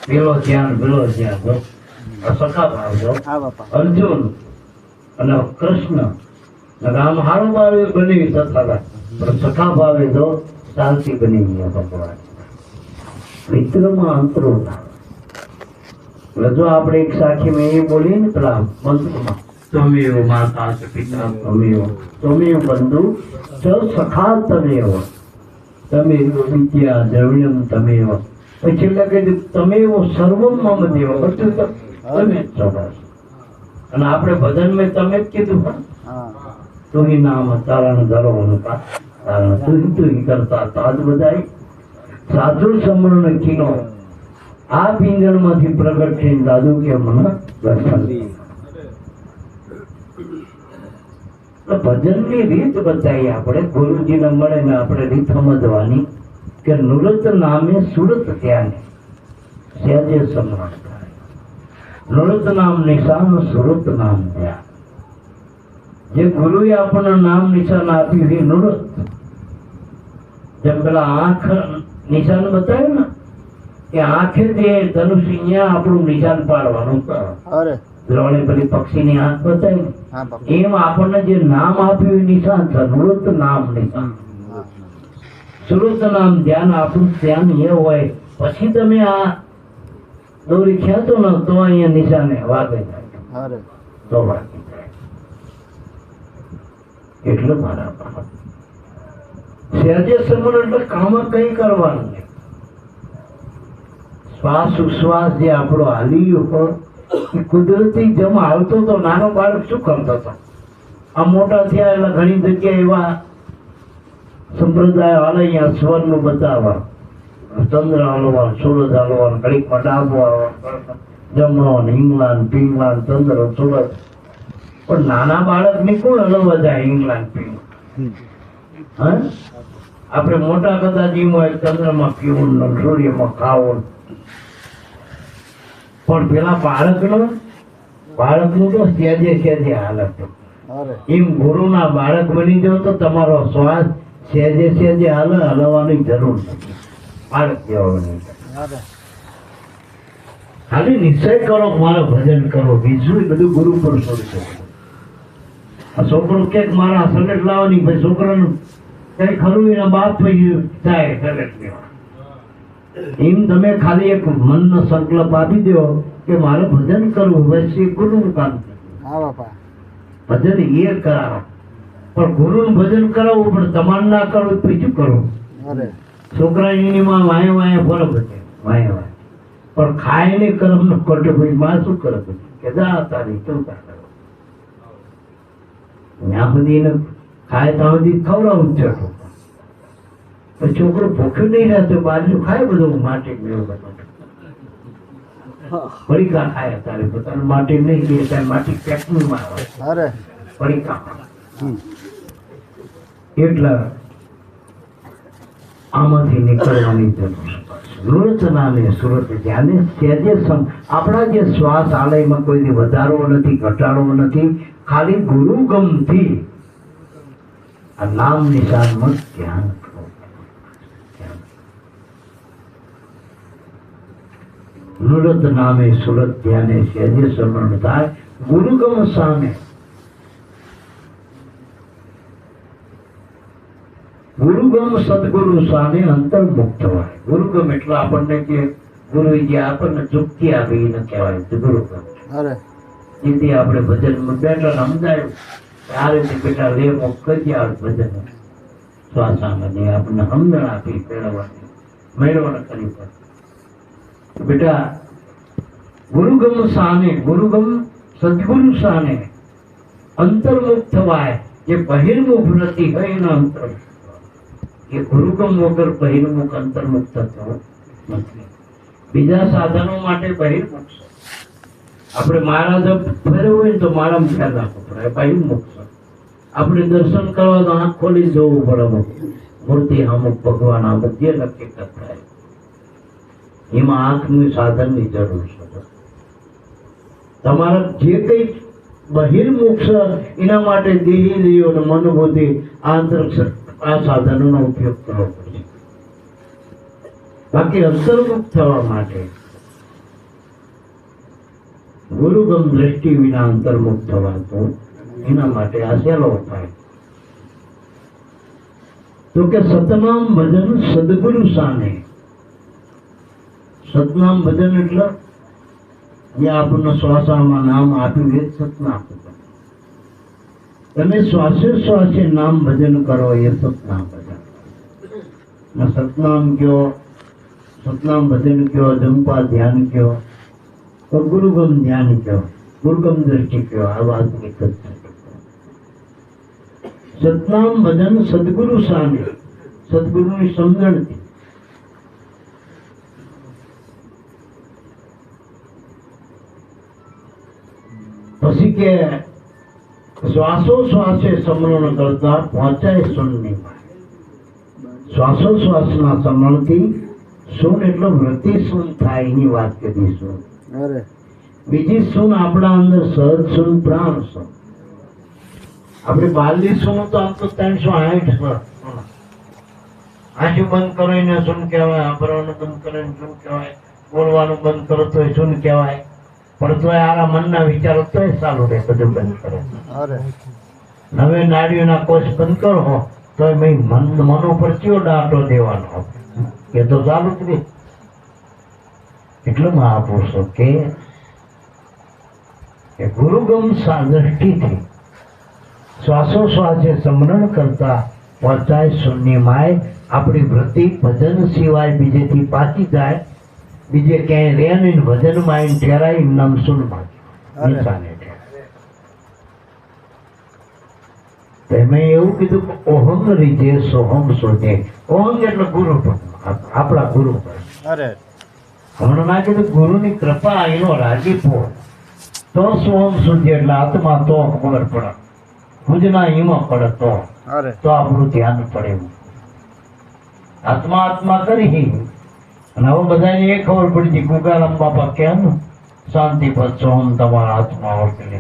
Speaker 1: પેલો ધ્યાન પેલો ધ્યાન. જો આ સખા ભાવ. જો
Speaker 2: હા બાપા
Speaker 1: અર્જુન અને કૃષ્ણ રામ હારું ભાવે બની થતા, પણ સખા ભાવે જો શાંતિ બની ગયા ભગવાન. મિત્રમાં અંતરો ના. એટલે જો આપણે એક સાખી મેં એ બોલીએ ને પેલા મંત્રમાં, તમેવ માતા ચ પિતા તમેવ બંધુ ચ સખા તમેવ તમેવ વિદ્યા દ્રવ્યમ તમેવ. પછી એટલે કહી દીધું તમેવ સર્વમ મમ દેવ. બધું તમે જ છો બસ. અને આપણે ભજન મેં તમે જ કીધું પણ
Speaker 2: હા
Speaker 1: તુહી નામ તારણ ધરો અનુપા તારણ તુહી તુહી કરતા તાજ બધાય સાધુ સમરણ કીનો આ પિંજણમાંથી પ્રગટ થઈને દાદુ કે મને દર્શન. ભજનની રીત બતાવી આપણે, ગુરુજીને મળે ને આપણે રીત સમજવાની કે નુરત નામે સુરત ધ્યાન સહેજે સમરણ થાય. નુરત નામ નિશાન સુરત નામ ધ્યાન. જે ગુરુએ આપણને નામ નિશાન આપ્યું એ નુરત. જેમ પેલા આંખ નિશાન બતાવ્યું ને કે આંખે જે ધનુષ અહીંયા આપણું નિશાન પાડવાનું.
Speaker 2: અરે
Speaker 1: દ્રોણે પેલી પક્ષીની આંખ બતાવી ને,
Speaker 2: હા બાપા
Speaker 1: એમ આપણને જે નામ આપ્યું એ નિશાન છે. નુરત નામ નિશાન, સુરત નામ ધ્યાન. આપણું ધ્યાન એ હોય પછી તમે આ દોરી ખેંચો ને તો અહીંયા નિશાને વાગે જાય,
Speaker 2: અરે
Speaker 1: તો વાગી જાય. એટલે મારા બાપ સહેજે સમરણ એટલે કામ કઈ કરવાનું નહીં. શ્વાસ ઉશ્વાસ જે આપણો હાલી ઉપર કુદરતી જેમ હાલતો તો નાનો બાળક શું કરતો હતો? આ મોટા થયા એટલે ઘણી જગ્યાએ એવા સંપ્રદાય હાલે અહીંયા સ્વરનું બતાવવા, ચંદ્ર હલવા, સૂરજ હલવા, ઘડીકમાં ડાબો જમણો, ઇંગ્લેન્ડ પિંગલાન, ચંદ્ર સૂરજ. પણ નાના બાળક ને કોણ હલવા જાય ઇંગ્લેન્ડ પિંગલાન? હા, આપણે મોટા કદાચ હોય ચંદ્રમાં પીવું, સૂર્યમાં ખાવું, પણ પેલા બાળકનું તો સહેજે સહેજે હાલત.
Speaker 2: અરે
Speaker 1: એમ ગુરુના બાળક બની જાવ તો તમારો શ્વાસ સહેજે સહેજે હલવાની જરૂર નથી. બાળક જેવો બની જાય.
Speaker 2: અરે
Speaker 1: ખાલી નિશ્ચય કરો કે મારે ભજન કરો, બીજું બધું ગુરુ પર છોડી દો. આ છોકરો કે મારા સલેટ લાવવાની, ભાઈ છોકરાનું કઈ ખરું એના બાપ પછી થાય સલેટ લેવા. એમ તમે ખાલી એક મનનો સંકલ્પ આપી દો કે મારે ભજન કરવું, બસ એ ગુરુનું કામ છે.
Speaker 2: હા બાપા
Speaker 1: ભજન એ કરાવો, પણ ગુરુનું ભજન કરાવવું, પણ તમારે ના કરવું તો શું કરવું?
Speaker 2: અરે
Speaker 1: છોકરા એની માં વાય વાય ફરક છે, વાય વાય. પણ ખાય ને કર્મ નો કરતો ભાઈ માં શું કરે કે જા તારી ચિંતા કરો. ત્યાં સુધી એને ખાય ત્યાં સુધી ખવડાવું જ છે. પણ છોકરો ભૂખ્યો નહીં રહેતો, બાજુ ખાય બધું માટી મેળવું બધું પડીકા ખાય. તારે પોતાનું માટી નહીં લે ત્યારે માટી પેકનું માં આવે
Speaker 2: અરે
Speaker 1: પડીકા. એટલે આમાંથી નીકળવાની જરૂર. સુરત નામે સુરત ધ્યાને સહેજે આપણા જે શ્વાસ આલયમાં કોઈ વધારવો નથી, ઘટાડવો નથી, ખાલી ગુરુગમથી આ નામ નિશાનમાં ધ્યાન કરો. નુરત નામે સુરત ધ્યાને સહેજે સમરણ થાય. ગુરુગમ સામે ગુરુગમ સદગુરુ સામે અંતર્મુક્ત હોય. ગુરુગમ એટલે આપણને જે ગુરુજી આપણને ચુક્તિ આપી એને કહેવાય ગુરુગમ.
Speaker 2: અરે
Speaker 1: જેથી આપણે ભજનમાં બેઠા સમજાયું આ રીતે બેટા લે મોક કરી આવે ભજન શ્વાસામાં આપણને સમજણ આપી મેળવવાની કરી પડે. બેટા ગુરુગમ સાને, ગુરુગમ સદગુરુ સાને અંતર્મુખ થવાય. જે બહિર્મુખ વ્રતિ હોય એના અંતર્મુખ, એ ગુરુગમ વગર બહિર્મુખ અંતર્મુખ થતો નથી. બીજા સાધનો માટે બહિર્મુખ છે. આપણે માળા જો ફેરવું હોય ને તો માળામાં ખ્યાલ રાખવો પડે, બહિર્મુખ છે. આપણે દર્શન કરવા તો આંખ ખોલી જોવું પડે. મૂર્તિ અમુક ભગવાન અમુક જે નક્કી કરતા એમાં આંખનું સાધનની જરૂર છે. તમારે જે કઈ બહિર્મુખ છે એના માટે દેહીન્દ્રિયો અને મનોબુદ્ધિ આ સાધનોનો ઉપયોગ કરવો પડશે. બાકી અંતર્મુખ થવા માટે ગુરુગમ દ્રષ્ટિ વિના અંતર્મુખ થવાતું, એના માટે આ સહેલો ઉપાય. તો કે સતનામ ભજન સદગુરુ સાને. સતનામ ભજન એટલે જે આપણને શ્વાસામાં નામ આપ્યું એ સતનામ ભજન. તમે શ્વાસે શ્વાસે નામ ભજન કરો એ સતનામ ભજન. સતનામ કયો, સતનામ ભજન કયો, જંપા ધ્યાન કયો, તો ગુરુગમ ધ્યાન કયો, ગુરુગમ દ્રષ્ટિ કયો, આ વાત સતનામ ભજન સદગુરુ સામે, સદગુરુની સમજણથી. પછી કે શ્વાસોશ્વાસે સ્મરણ કરતા પહોંચાય શૂન્ય. શ્વાસોશ્વાસના સ્મરણથી શૂન એટલે વૃત્તિ શૂન થાય એની વાત કરીશું. બીજી શૂન આપણા અંદર સહજ શૂન, પ્રાણ શૂન. આપણે બાલની શૂન તો આમ તો 360 આંખો બંધ કરીને શૂન કહેવાય, આંભળવાનું બંધ કરીને શૂન કહેવાય, બોલવાનું બંધ કરો તો શૂન કહેવાય. પણ તો આરા મનના વિચારો તો ચાલુ રહે, બધું બંધ કરો. નવે નાડીઓના કોષ બંધ કરો તો મન ઉપર કયો દાંટો દેવાનો એ તો ચાલુ જ રહે. એટલે મહાપુરુષો કે ગુરુગમ દ્રષ્ટિથી શ્વાસોશ્વાસે સ્મરણ કરતા પહોંચાય શૂન્યમાય. આપણી વૃત્તિ ભજન સિવાય બીજેથી પાકી જાય, બીજે ક્યાંય રે નહીં, ભજનમાં આવીને ઠેરાય નામ શૂન્યમાં નિશાને ઠેરાય. મેં એવું કીધું કે ઓહમ રીજે સોહમ શોધે. ઓહમ એટલે ગુરુ, આપણા ગુરુ. હમણાં ના કીધું ગુરુની કૃપા, એનો રાજીપો, તો સોહમ સુધી એટલે આત્મા તો ખબર પડે, ભુજના હિમો પડે તો આપણું ધ્યાન પડે. આત્મા આત્મા કરી અને હવે બધાને એ ખબર પડી હતી ગુગારામ બાપા કેમ શાંતિ પદ સોહમ તમારા હાથમાં ઓળખી લે.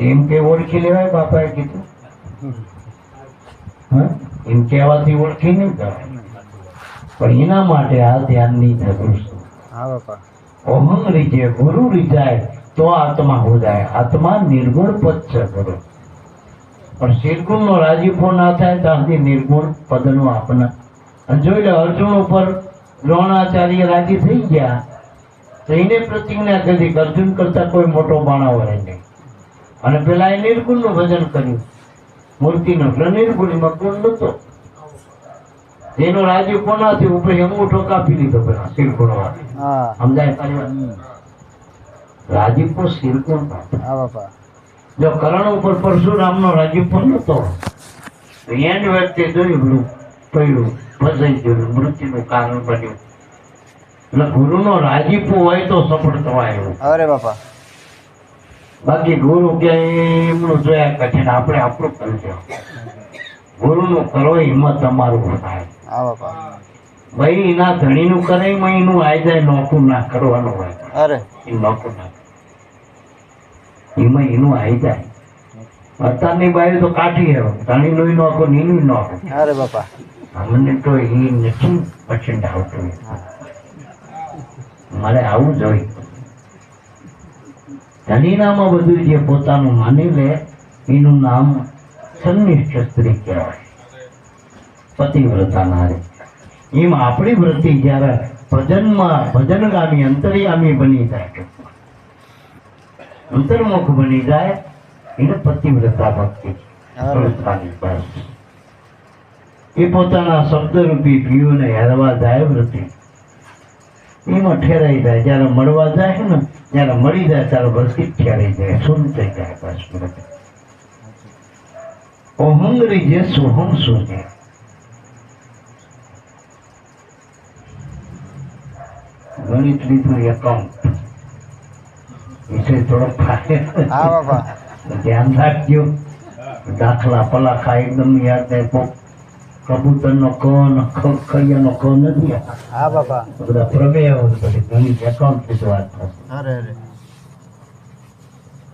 Speaker 1: એમ કે ઓળખી લેવાય? બાપાએ કીધું એમ કહેવાથી ઓળખી નહીં કરાય. પણ એના માટે આ ધ્યાનની જરૂર છે. ઓહમ રીજે, ગુરુ રીજાય તો આત્મા હો જાય. આત્મા નિર્ગુણ પદ છે ગુરુ. પણ નિર્ગુણ નો રાજીપો ના થાય ત્યાંથી નિર્ગુણ પદ નું આપના. જોઈ લે, અર્જુન ઉપર દ્રોણાચાર્ય રાજી થઈ ગયા તો એને પ્રતિજ્ઞા કરી અર્જુન કરતા કોઈ મોટો બાણા હોય નહીં. અને પેલા એ નિર્ગુણ નું ભજન કર્યું, મૂર્તિ નું. નિર્ગુણીમાં ગુણ નતો. એનો રાજી કોનાથી ઉપર અંગૂઠો કાપી લીધો પેલા શિરગુણ વાળા. સમજાય? રાજીપો શિરગુણ. જો કરણ ઉપર પરશુરામ નો રાજીપો નતો, એન્ડ વ્યક્તિ જોયું પડ્યું, ફસાઈ ગયું, મૃત્યુનું કારણ બન્યું. એટલે ગુરુનો રાજીપો હોય તો સફળ થવાય. અરે બાપા, બાકી ગુરુ ક્યાંય એમનું જોયા કરે, આપણે આપણું કરજો. ગુરુનું કરો, હિંમત તમારું થાય. ભાઈ એના ધણીનું કરે એનું આઈ જાય, નોખું ના કરવાનું હોય. અરે એ નોખું ના, એમાં એનું આઈ જાય. અત્યારની બાઈ તો કાઢી ધણી નું નોખું, નીનું નોખું. અરે બાપા, અમને તો એ નથી પસંદ આવતું. મારે આવું જોઈએ. ધણીનામાં બધું જે પોતાનું માની લે એનું નામ સંનિષ્ઠ સ્ત્રી કહેવાય, પતિવ્રતા નારી. એમ આપણી વૃત્તિ જયારે ભજનમાં ભજનગામી અંતર્યામી બની જાય, અંતર્મુખ બની જાય, એને પતિવ્રતા ભક્તિ. એ પોતાના શબ્દરૂપી પીઓને હેરવા જાય વૃત્તિ, એમાં ઠેરાઈ જાય. જયારે મળવા જાય ને જ્યારે મળી જાય ત્યારે બધી ઠેરાઈ જાય, શૂન્ય થઈ જાય પાછું. ઓહંગરી જે સોહમ સૂજે. ગણિત લીધું એકાઉન્ટ વિષય થોડો ધ્યાન રાખજો. દાખલા પલાખા એકદમ યાદ થાય. કબૂતર નો ક ને ખૈયા નો ક નથી. બધા પ્રમેય બધી ગણિત એકાઉન્ટ થી વાત થશે.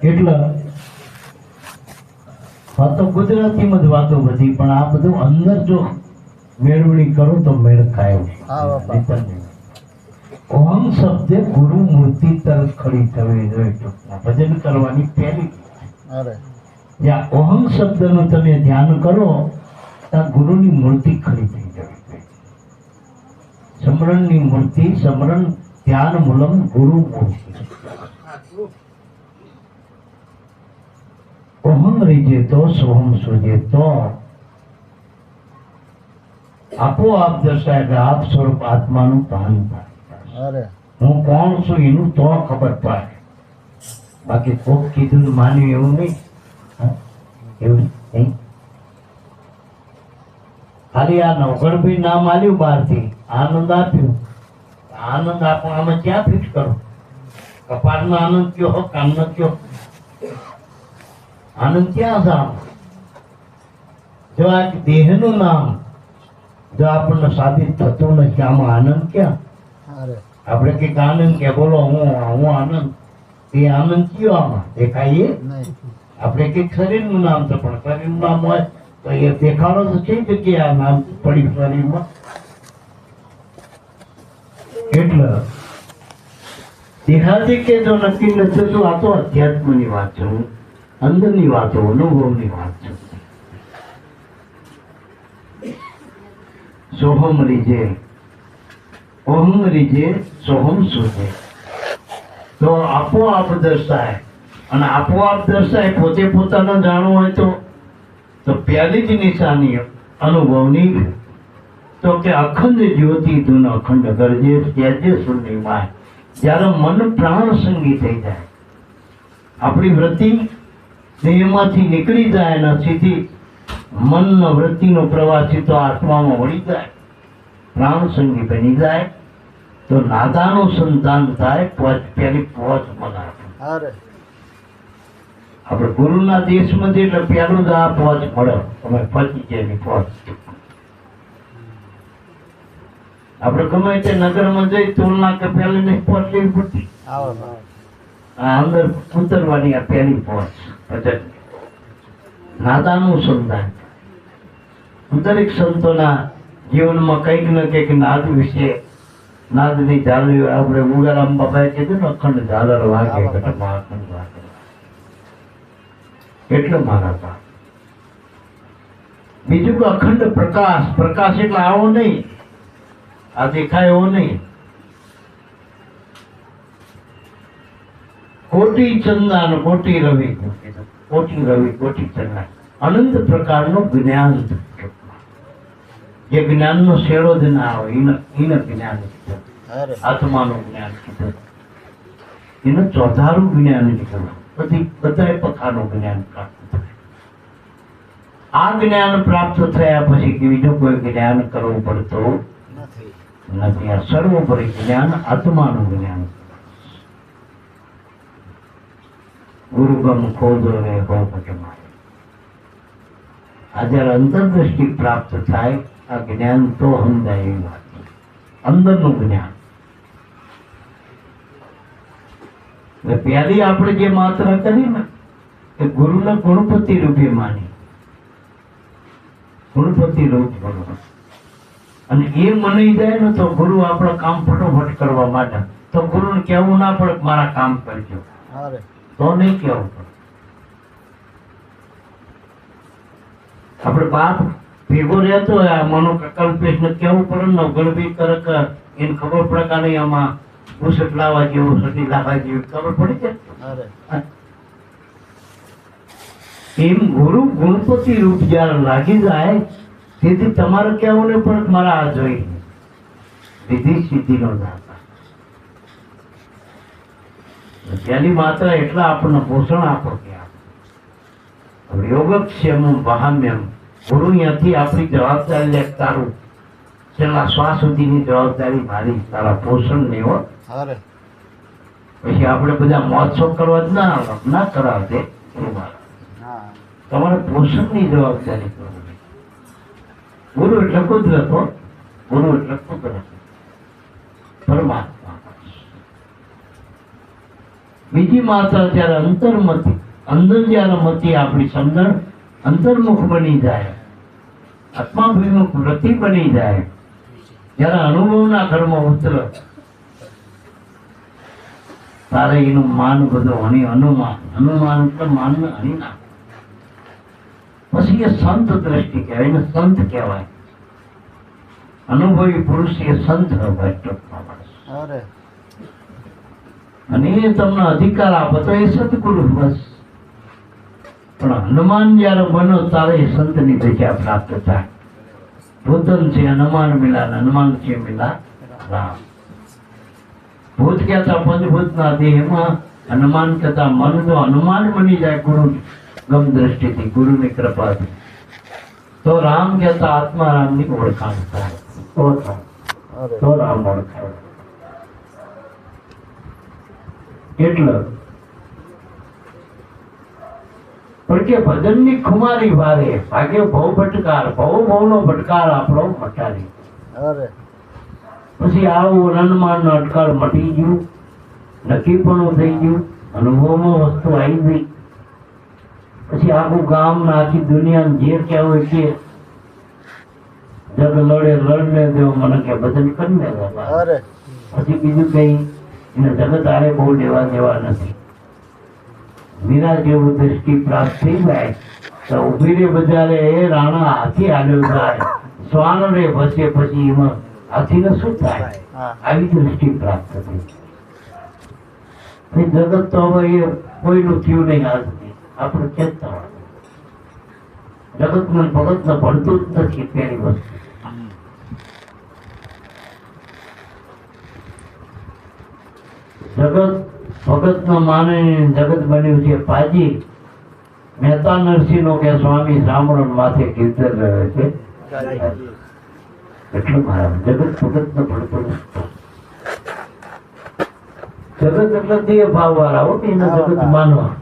Speaker 1: એટલે આ તો ગુજરાતીમાં જ વાતો બધી, પણ આ બધું અંદર જો મેળવણી કરો તો મેળ ખાય. ઓહમ શબ્દે ગુરુ મૂર્તિ તરફ ખડી થવી જોઈએ. ટૂંકમાં ભજન કરવાની પહેલી જ્યાં ઓહમ શબ્દનું તમે ધ્યાન કરો ત્યાં ગુરુની મૂર્તિ ખડી થઈ જવી જોઈએ. સમરણની મૂર્તિ, સમરણ ધ્યાન મૂલમ ગુરુ મૂર્તિ. ઓહમ રીજે તો સોહમ સૂજે તો આપોઆપ દર્શાય કે આપ સ્વરૂપ આત્માનું ભાન થાય. હું કોણ છું એનું તો ખબર પડે. બાકી કોક કીધું માન્યું એવું નહીં. એવું નહીં. ખાલી આ નવગણભી નામ આલ્યું બહારથી, આનંદ આપ્યું. આનંદ આપો આમાં ક્યાં ફિક્સ કરો? કપાળનો આનંદ કયો હો, કામનો કયો આનંદ ક્યાં જાણ? જો આ દેહનું નામ જો આપણને સાબિત થતું નથી, આમાં આનંદ ક્યાં? આપણે કઈક આનંદ કે બોલો હું આનંદ, એ આનંદ કયો આમાં દેખાય? આપણે કઈક શરીરનું નામ છે, પણ શરીરનું નામ હોય તો એ દેખાડો તો કઈ જગ્યાએ આ નામ પડી શરીરમાં? એટલે દેહાદી કે જો નક્કી નથી થતું, આ તો અધ્યાત્મની વાત છે, અંદરની વાતો, અનુભવની વાત છે. સોહમ રીજે, ઓહમ રીજે સોહમ સૂજે. તો આપોઆપ દર્શાય, અને આપોઆપ દર્શાય પોતે પોતાને જાણવું હોય તો પહેલી જ નિશાની અનુભવની તો કે અખંડ જ્યોતિ ધૂન અખંડ ગરજે ત્યાજે શૂન્ય માય. જ્યારે મન પ્રાણ સંગી થઈ જાય, આપણી વૃત્તિ દેહમાંથી નીકળી જાય અને સીધી મનનો વૃત્તિનો પ્રવાહ સીધો આત્મામાં વળી જાય, પ્રાણ સંગી બની જાય, તો નાદાનું સંતાન થાય. પેલી પહોંચ મળે. આપણે ગુરુના દેશમાં જઈએ એટલે પેલું જ આ પહોંચ મળે. તમે પચી જાય પહોંચ. આપણે ગમે તે નગરમાં જઈ તુલના કે પેલી નહીં પહોંચ લેવી પડતી. અંદર ઉતરવાની આ પહેલી પહોંચ. નાદાનું સંતાન. દરેક સંતોના જીવનમાં કંઈક ને કંઈક નાદ વિશે, નાદની ઝાલરી આપણે ઉગારામ બાબાએ કીધું ને, અખંડ ઝાલર વાગે ઘટમાં અખંડ વાગે. એટલે મારા બા બીજું કે અખંડ પ્રકાશ. પ્રકાશ એટલે આવો નહીં, આ દેખાય એવો નહીં. કોટી ચંદન કોટી રવિ, કોટી રવિ કોટી ચંદન, અનંત પ્રકારનું જ્ઞાન. જે જ્ઞાનનો શેડો જ ના હોય એને જ્ઞાન કીધું. આત્માનું જ્ઞાન કીધું. એને ચોધારું જ્ઞાન કીધું. બધા પ્રકારનું જ્ઞાન પ્રાપ્ત થાય. આ જ્ઞાન પ્રાપ્ત થયા પછી બીજું કોઈ જ્ઞાન કરવું પડતું નથી. આ સર્વોપરી જ્ઞાન આત્માનું જ્ઞાન. ગુરુગમ ખોજો રે હો ભટમાય. આ જયારે અંતરદ્રષ્ટિ પ્રાપ્ત થાય, આ જ્ઞાન તો સમજાય એવી વાત. અંદરનું જ્ઞાન. પહેલી આપણે જે માત્રા કરી ને એ ગુરુને ગુણપતિ રૂપે માની. ગુણપતિ રૂપ ગણો. અને એ મનાઈ જાય ને તો ગુરુ આપણા કામ ફટોફટ કરવા માટે, તો ગુરુને કહેવું ના પડે મારા કામ કરજો, તો નહીં કહેવું પડે. આપણે બાપ ભેગો રહેતો હોય, આ મનો કલ્પેશ ને કેવું પડે ને, ગણભી કરે એને ખબર પડે કે નહીં આમાં ભૂસટ લાવવા જેવું, સટી લાવવા જેવું ખબર પડી જાય. એમ ગુરુ ગુણપતિ રૂપ જયારે લાગી જાય, તેથી તમારે કેવું નહીં પણ મારા આ જોઈ વિધિ સિદ્ધિ નો દાતા. તેની માત્ર એટલા આપણને પોષણ આપો કે યોગક્ષેમ વહામ્યમ. ગુરુ અહીંયાથી આપણી જવાબદારી લે, તારું છેલ્લા શ્વાસ સુધીની જવાબદારી મારી, તારા પોષણ ની હો. પછી આપણે બધા મહોત્સવ કરવા જ ના કરાવતે. તમારે પોષણ ની જવાબદારી કરવાની. ગુરુ એટલે કુદરત હો, ગુરુ એટલે કુદરત, પરમાત્મા. બીજી માત્રા ત્યારે અંતર્મતી, અંદર જયારે મતી આપણી સમજણ અંતર્મુખ બની જાય, આત્માભિમુખ વૃત્તિ બની જાય, જયારે અનુભવના કર્મ ઉતરે, તારે એનું માન બધું હણી, અનુમાન એટલે માન ને હણી નાખે. પછી એ સંત દ્રષ્ટિ કહેવાય, એને સંત કહેવાય. અનુભવી પુરુષ એ સંત હોય ટૂંકમાં માણસ. અને એ તમને અધિકાર આપે તો એ સદગુરુ બસ. પણ હનુમાન જયારે બનો ત્યારે એ સંતની દશા પ્રાપ્ત થાય. ભૂતન છે હનુમાન મિલા, હનુમાન છે મિલા રામ. ભૂત કહેતા પંચભૂતના દેહમાં, હનુમાન કહેતા મન તો હનુમાન બની જાય ગુરુ ગમ દ્રષ્ટિથી, ગુરુની કૃપાથી. તો રામ કહેતા આત્મા રામની ઓળખાણ થાય. તો રામ ઓળખાય. એટલે પણ કે ભજનની ખુમારી વારે ભાગ્ય ભવ ભટકાર, ભવનો ભટકાર આપણો મટાડી. પછી આવું હનુમાન નો અટકાર મટી ગયું, નક્કી પણ થઈ ગયું, અનુભવમાં વસ્તુ આવી ગઈ. પછી આખું ગામ ને આખી દુનિયા જે કહેવું કે જગ લડે લડને દેવો, મને કે ભજન કરીને. પછી બીજું કઈ એને જગત આરે બહુ લેવા દેવા નથી. મીરા જેવું દ્રષ્ટિ પ્રાપ્ત થઈ જાય તો ઉભી રે બજારે એ રાણા હાથી હાલ્યો જાય, શ્વાન રે વસે પછી એમાં હાથીને શું થાય? આવી દ્રષ્ટિ પ્રાપ્ત થઈ. જગત તો હવે એ કોઈનું થયું નહીં. આજ આપણે ચેતતા જગત ને ભગત ને ભણતું જ નથી. પેલી વસ્તુ જગત ભગત નો માને જગત બન્યું છે પાજી. મહેતા નરસિંહ નો કે સ્વામી સાંભળો માથે કીર્તન રહે છે. એટલે મારા જગત ભગત ને ભણતું નથી. જગત એટલે દેહ ભાવ વાળા હો, એને જગત માનવા.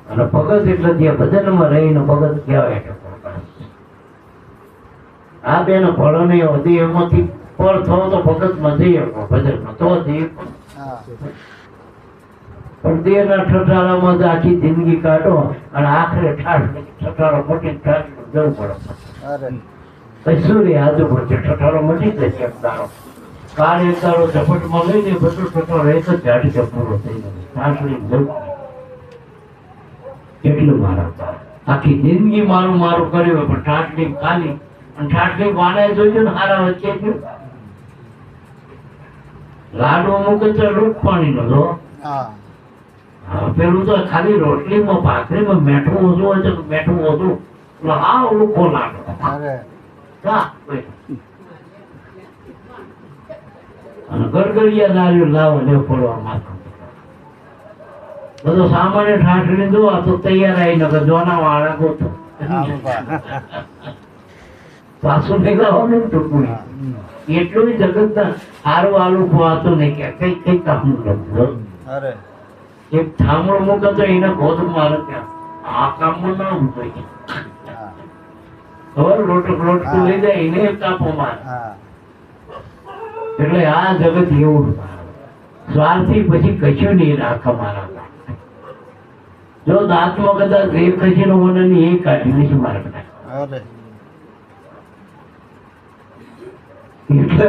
Speaker 1: અને ભગત એટલે જે ભજનમાં રહીને ભગત કહેવાય. આ બેન ભળો નહીં દેહ માંથી પર થવો તો ભગત માં જઈએ, ભજનમાં તો જઈએ. પણ દેહ ના ઠઠારામાં જ આખી જિંદગી કાઢો અને આખરે ઠઠારો મોટી જવું પડે. શું રે આજુ પડશે, ઠઠારો મટી જશે. દારો કાળ એક દારો ઝપટમાં લઈને બધું ઠઠારો એક જ ઝાડી પૂરો થઈ જશે. ઠાઠડી જવું એટલું મારા આખી જિંદગી મારું કર્યું પણ ઠાઠડી ખાલી. અને ઠાઠડી વાને જોયું ને હારા વચ્ચે ગયું. લાડુ મૂકે તો રૂપ પાણી નો લો. પેલું તો ખાલી રોટલીમાં ભાખરીમાં મેઠું ઓછું હોય છે, મેઠું ઓછું હા લુખો લાડુ. અને ગડગડિયા નાર્યું લાવો ને પડવા માથું. બધો સામાન્ય ઠાઠડી દો તો તૈયાર આવીને જોના વાળા ગોતો પાછું નીકળાવો ને ટૂંકું. એટલું જગત ના સારું આલું ખવાતું નહીં કે કઈ કઈ કામ લખજો. એક થાંભળો મૂકે તો એને ગોદ મારે ત્યાં આ કામમાં ના જોઈએ. ખબર લોટકું લઈ જાય એને કાપો મારે. એટલે આ જગત એવું સ્વાર્થી પછી કશું નહીં રાખે મારા. જો દાંતમાં કદાચ એ કશી નો મને એ કાઢી નહીં મારે બધા. એટલે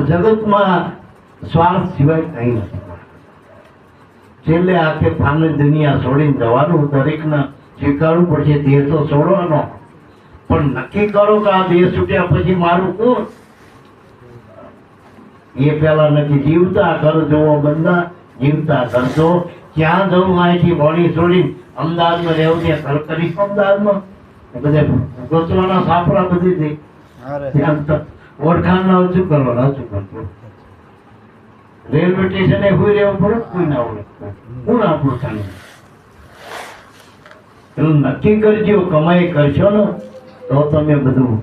Speaker 1: જગતમાં સ્વાર્થ સિવાય કઈ નથી. છેલ્લે આખે ફાને દુનિયા છોડીને જવાનું, દરેક ને સ્વીકારવું પડશે. દેહ તો છોડવાનો, પણ નક્કી કરો કે આ દેહ છૂટ્યા પછી મારું કોણ? એ પેલા નથી. જીવતા કરજો બંદા, જીવતા કરજો. ક્યાં જવું અહીંથી બોડી છોડી અમદાવાદમાં રહેવું, ત્યાં ઘર કરી અમદાવાદમાં બધે ગોચવાના સાપડા બધી થઈ. ઓળખાણ ના ઓછું કરવાનું, ઓછું કરજો. રેલવે સ્ટેશને કોઈ રહેવું પડે કોઈ ના હોય કોણ આપણું ચાલે એનું નક્કી કરજો કમાઈ કરશો ને તો તમે બધું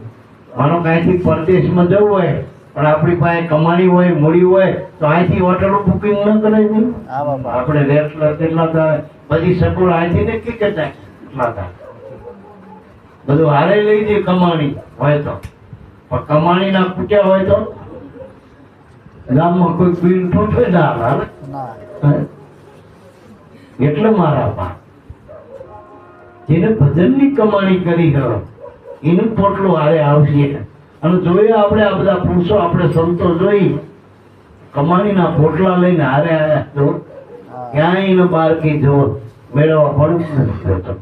Speaker 1: માનો કાંઈથી પરદેશમાં જવું હોય પણ આપણી પાસે કમાણી હોય મૂડી હોય તો અહીંથી હોટલો બુકિંગ ન કરાય નહીં આપણે રેટ કેટલા થાય બધી સગવડ અહીંથી નક્કી કરતા કેટલા થાય બધું હારે લઈ જઈએ કમાણી હોય તો પણ કમાણી ના ખૂટ્યા હોય તો ગામમાં કોઈ પીર ઠોઠે ના હાલે એટલે મારા બા જેને ભજનની કમાણી કરી હોય એનું પોટલું હારે આવશે અને જોઈએ આપણે આ બધા પુરુષો આપણે સંતો જોઈ કમાણીના પોટલા લઈને હારે આવ્યા જો ક્યાંય ને બાર કી જો મેળવવા પડું નથી થતો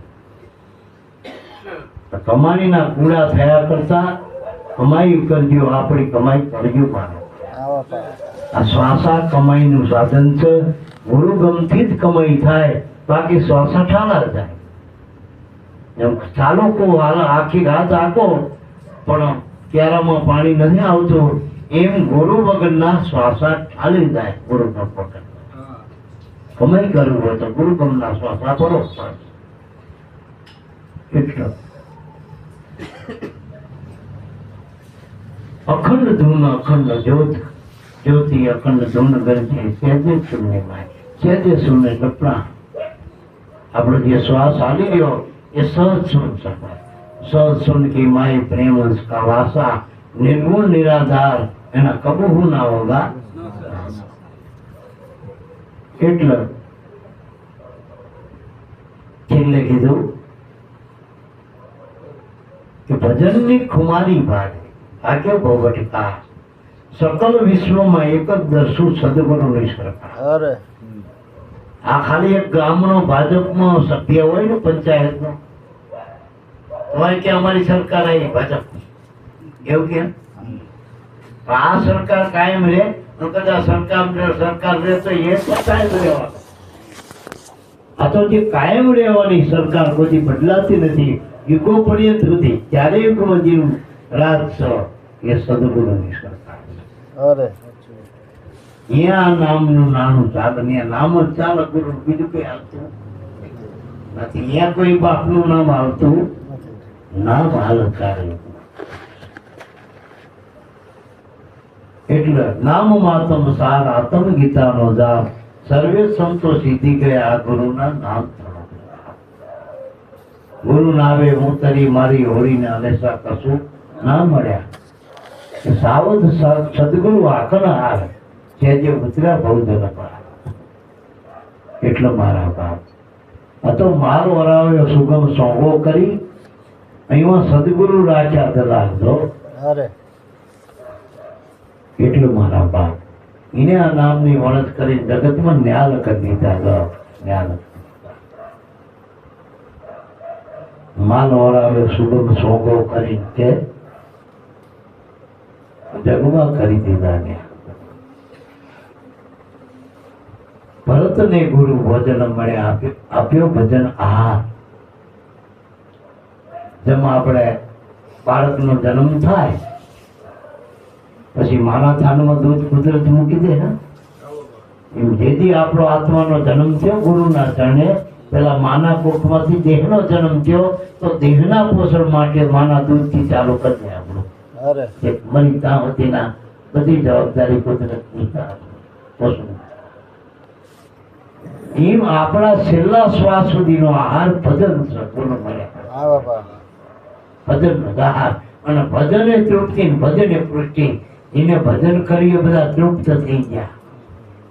Speaker 1: કમાણીના કુડા થયા કરતા કમાઈ કરજો આપણી કમાઈ કરજો માનો આ શ્વાસા કમાઈનું સાધન છે ગુરુગમથી જ કમાઈ થાય બાકી શ્વાસા ઠાલા જાય એમ ચાલો કો આખી રાત આખો પણ ક્યારામાં પાણી નથી આવતું એમ ગુરુ વગરના શ્વાસા ઠાલી જાય ગુરુ વગર કમાઈ કરવું હોય તો ગુરુગમના શ્વાસા કરો એટલો અખંડ ધૂન અખંડ જ્યોત જ્યોતિ અખંડ ધૂન ગરજે સહેજે શૂન્ય માય સહેજે શૂન્ય કપડા આપણો જે શ્વાસ આવી ગયો ये सहज सुन सकता सहज सुन की माई प्रेम उसका वासा निर्गुण निराधार एना कबू ना होगा એટલે છેલ્લે કીધું કે ભજનની ખુમારી ભાગે ભાગ્ય ભોગટકા સકલ વિશ્વમાં એક જ દર્શુ સદગુરુ નિષ્કૃતા આ ખાલી એક ગામનો ભાજપમાં સભ્ય હોય ને પંચાયતનો હોય કે અમારી સરકાર આવી ભાજપ એવું કેમ આ સરકાર કાયમ રહે કદાચ સરકાર રહે તો એ કાયમ રહેવાનું આ તો જે કાયમ રહેવાની સરકાર બધી બદલાતી નથી યુગો પર્યંત સુધી ત્યારે યુગમાં જેવું રાજ છે એ સદગુરુની સરકાર છે ત્યાં નામનું નાનું ચાલે ત્યાં નામ જ ચાલે ગુરુ બીજું કઈ આવતું નથી ત્યાં કોઈ બાપનું નામ આવતું નામ હાલત ચાલે એટલે નામ માતમ સાર આતમ ગીતાનો જાપ સર્વે સંતો સીધી ગયા ગુરુના નામ ગુરુ નાવે હું તરી મારી હોળીને હંમેશા કશું ના મળ્યા સાવધ સદગુરુ આકન હાર છે જે ઉતર્યા બહુજન એટલે મારા બાપ આ તો મારો હરાવ્યો સુગમ સોંગો કરી અહીંયા સદગુરુ રાખ્યા દલાલજો એટલે મારા બાપ એને આ નામની વણત કરી જગતમાં ન્યાલ કરી દીધા ન્યાલ માલ વરાવ્યો સુગમ સોંગો કરી કે જગમાં કરી દીધા ને ભરતને ગુરુ ભજન મળે આપ્યો ભજન આહાર જેમાં આપણે બાળકનો જન્મ થાય પછી માના થાનમાં દૂધ કુદરત મૂકી દે ને એમ જેથી આપણો આત્માનો જન્મ થયો ગુરુના ચરણે પેલા માના કોખમાંથી દેહનો જન્મ થયો તો દેહના પોષણ માટે માના દૂધથી ચાલુ કરી દે આપણું મરી ત્યાં સુધીના બધી જવાબદારી કુદરતની પોષણ એમ આપણા છેલ્લા શ્વાસ સુધીનો આહાર ભજન છે ગુરુ મળ્યા ભજન આહાર અને ભજને તૃપ્તિ ભજને પુષ્ટિ એને ભજન કરીએ બધા તૃપ્ત થઈ ગયા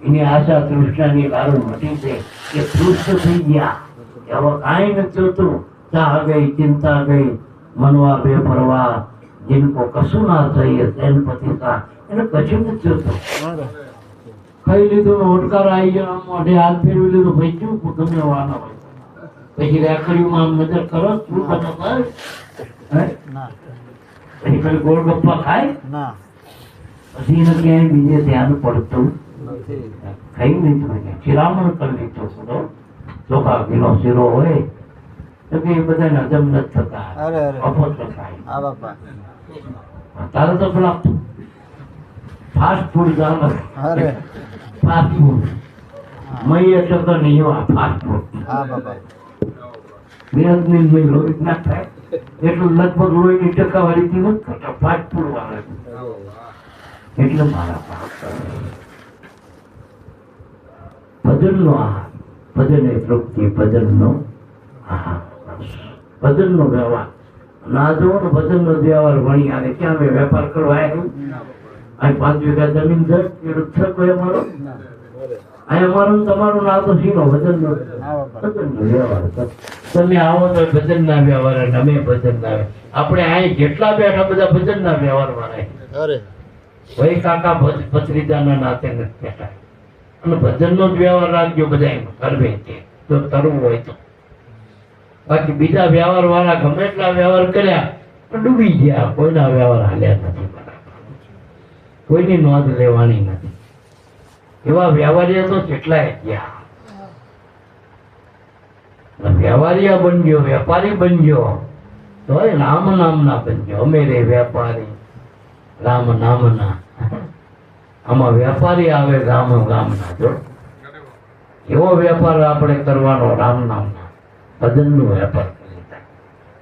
Speaker 1: એની આશા તૃષ્ણાની લારું મટી છે એ તૃપ્ત થઈ ગયા હવે કાંઈ નથી જોતું ચાહ ગઈ ચિંતા ગઈ મનવા બેપરવા जिनको કશું ના થઈએ તેન પતિ કા એને કશું નથી જોતું ખાઈ લીધું ને ઓટકાર આવી ગયો મોઢે હાથ ફેરવી લીધું ભાઈ શું ગમે વાના હોય પછી રેખડીમાં આમ નજર કરો શું બને પછી કઈ ગોળગપ્પા ખાય પછી એને ક્યાંય બીજે ધ્યાન પડતું ખાઈ લીધું શિરામણ કરી લીધો બધો ચોખા કિલો શીરો હોય તો કે એ બધાને હજમ નથી થતા અપોષ થાય તારે તો પેલા ફાસ્ટ ફૂડ ચાલે ફાસ્ટ ફૂડ મય એટલે તો નહીં એવા ફાસ્ટ ફૂડ
Speaker 2: હા બાપા
Speaker 1: બેંકની મય લોહી ના થાય એટલું લગભગ લોહીની ટકાવારી કિંમત ફાસ્ટ ફૂડ વાળે એટલે મારા ભજનનો આહાર ભજન એ તૃપ્તિ ભજનનો આહાર ભજનનો વ્યવહાર ના જો ને ભજનનો વ્યવહાર ભણી આવે ક્યાં મેં વેપાર કરવા આવ્યું અહીં 5 વીઘા જમીન છે ખેડૂત છે કોઈ અમારો અહીં અમારું ને તમારું ના તો શીનો ભજનનો વ્યવહાર છે. તમે આવો તો ભજનના વ્યવહાર અને અમે ભજનના આપણે અહીં જેટલા બેઠા બધા ભજનના વ્યવહારમાં રહે
Speaker 2: અરે
Speaker 1: ભાઈ કાકા ભત્રીજાના નાતે નથી બેઠા અને ભજનનો જ વ્યવહાર રાખજો બધા કરવે તો તરવું હોય તો બાકી બીજા વ્યવહાર વાળા ગમે એટલા વ્યવહાર કર્યા પણ ડૂબી ગયા કોઈના વ્યવહાર હાલ્યા નથી કોઈની નોંધ લેવાની નથી એવા વ્યવહારિયા તો કેટલાય ગયા વ્યવહારિયા બનજો વેપારી બનજો તો રામ નામના બનજો અમે રે વેપારી રામ નામના આમાં વેપારી આવે રામ ગામના જો એવો વેપાર આપણે કરવાનો રામ નામના ભજનનો વેપાર કરી લીધા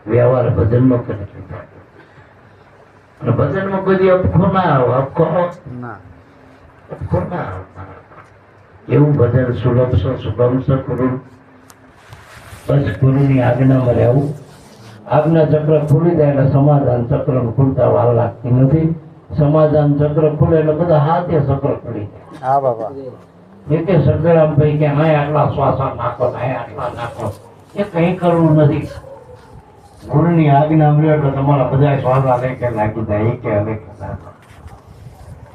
Speaker 1: વ્યવહાર ભજનનો કરી લીધા અને ભજનમાં કોઈ અપખો ના આવે અપખો
Speaker 2: ના
Speaker 1: એવું ભજન સુલભ છે સુગમ છે ગુરુ બસ ગુરુની આજ્ઞામાં રહેવું આજ્ઞા ચક્ર ખુલી જાય એટલે સમાધાન ચક્ર ખુલતા વાર લાગતી નથી સમાધાન ચક્ર ખુલે એટલે બધા હાથે ચક્ર ખુલી જાય
Speaker 2: હા બાપા
Speaker 1: કે સગરામ ભાઈ કે હા આટલા શ્વાસા નાખો હા આટલા નાખો એ કઈ કરવું નથી ગુરુની આજ્ઞા મળ્યો એટલે તમારા બધા શ્વાસા લેખે લાગી જાય એ કે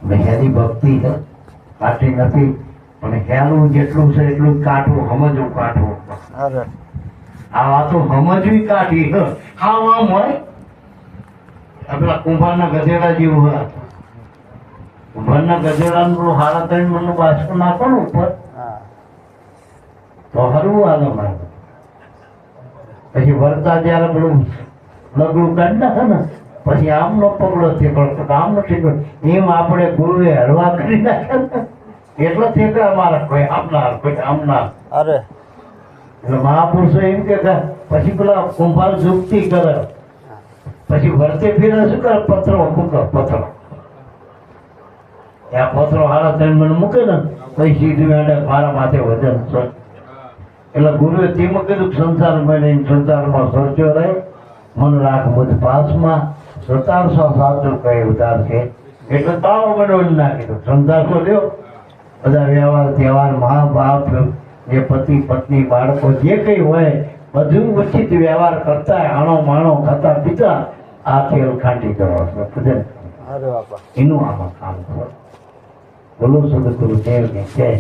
Speaker 1: હવે હેરી ભક્તિ છે કાઠી નથી પણ હેલું જેટલું છે એટલું કાઠું સમજવું કાઠું
Speaker 2: અરે
Speaker 1: આ વાતો સમજવી કાઠી છે આમ આમ હોય આપણા કુંભારના ગધેડા જેવું હોય કુંભારના ગધેડાનું 3.5 મણનું બાસકું નાખો ને ઉપર
Speaker 2: હા
Speaker 1: તો હરવું હાલો મારે પછી વરતા જયારે પેલું લગડું કાઢી નાખે ને પછી આમનો પગલો થેકડો આમનો ઠેકડો એમ આપણે ગુરુએ હરવા કરી નાખે ને એટલો થેકડા મારે કોઈ આમનાર કોઈ આમનાર
Speaker 2: અરે
Speaker 1: એટલે મહાપુરુષો એમ કે પછી પેલા કુંભાર ઝુકતી કરે પછી વર્તે ફીરે શું કરે પથરો મૂકે પથરો ત્યાં પથરો 3.5 મણ મૂકે ને પછી સીધું એને મારા માથે વજન છે એટલે ગુરુએ તેમાં કીધું સંસારમાં નહીં સંસારમાં સોચ્યો રહે મન રાખ મુજ પાસમાં 1700 સાચું કહે ઉધાર છે એટલે તાવ બનવું ના કીધું સંસાર તો લ્યો બધા વ્યવહાર તહેવાર મા બાપ જે પતિ પત્ની બાળકો જે કઈ હોય બધું ઉચિત વ્યવહાર કરતા આણો માણો ખાતા પીતા આ ખેલ ખાંડી કરો
Speaker 2: અરે બાપા
Speaker 1: એનું આમાં કામ કરો બોલો સદગુરુ દેવની જય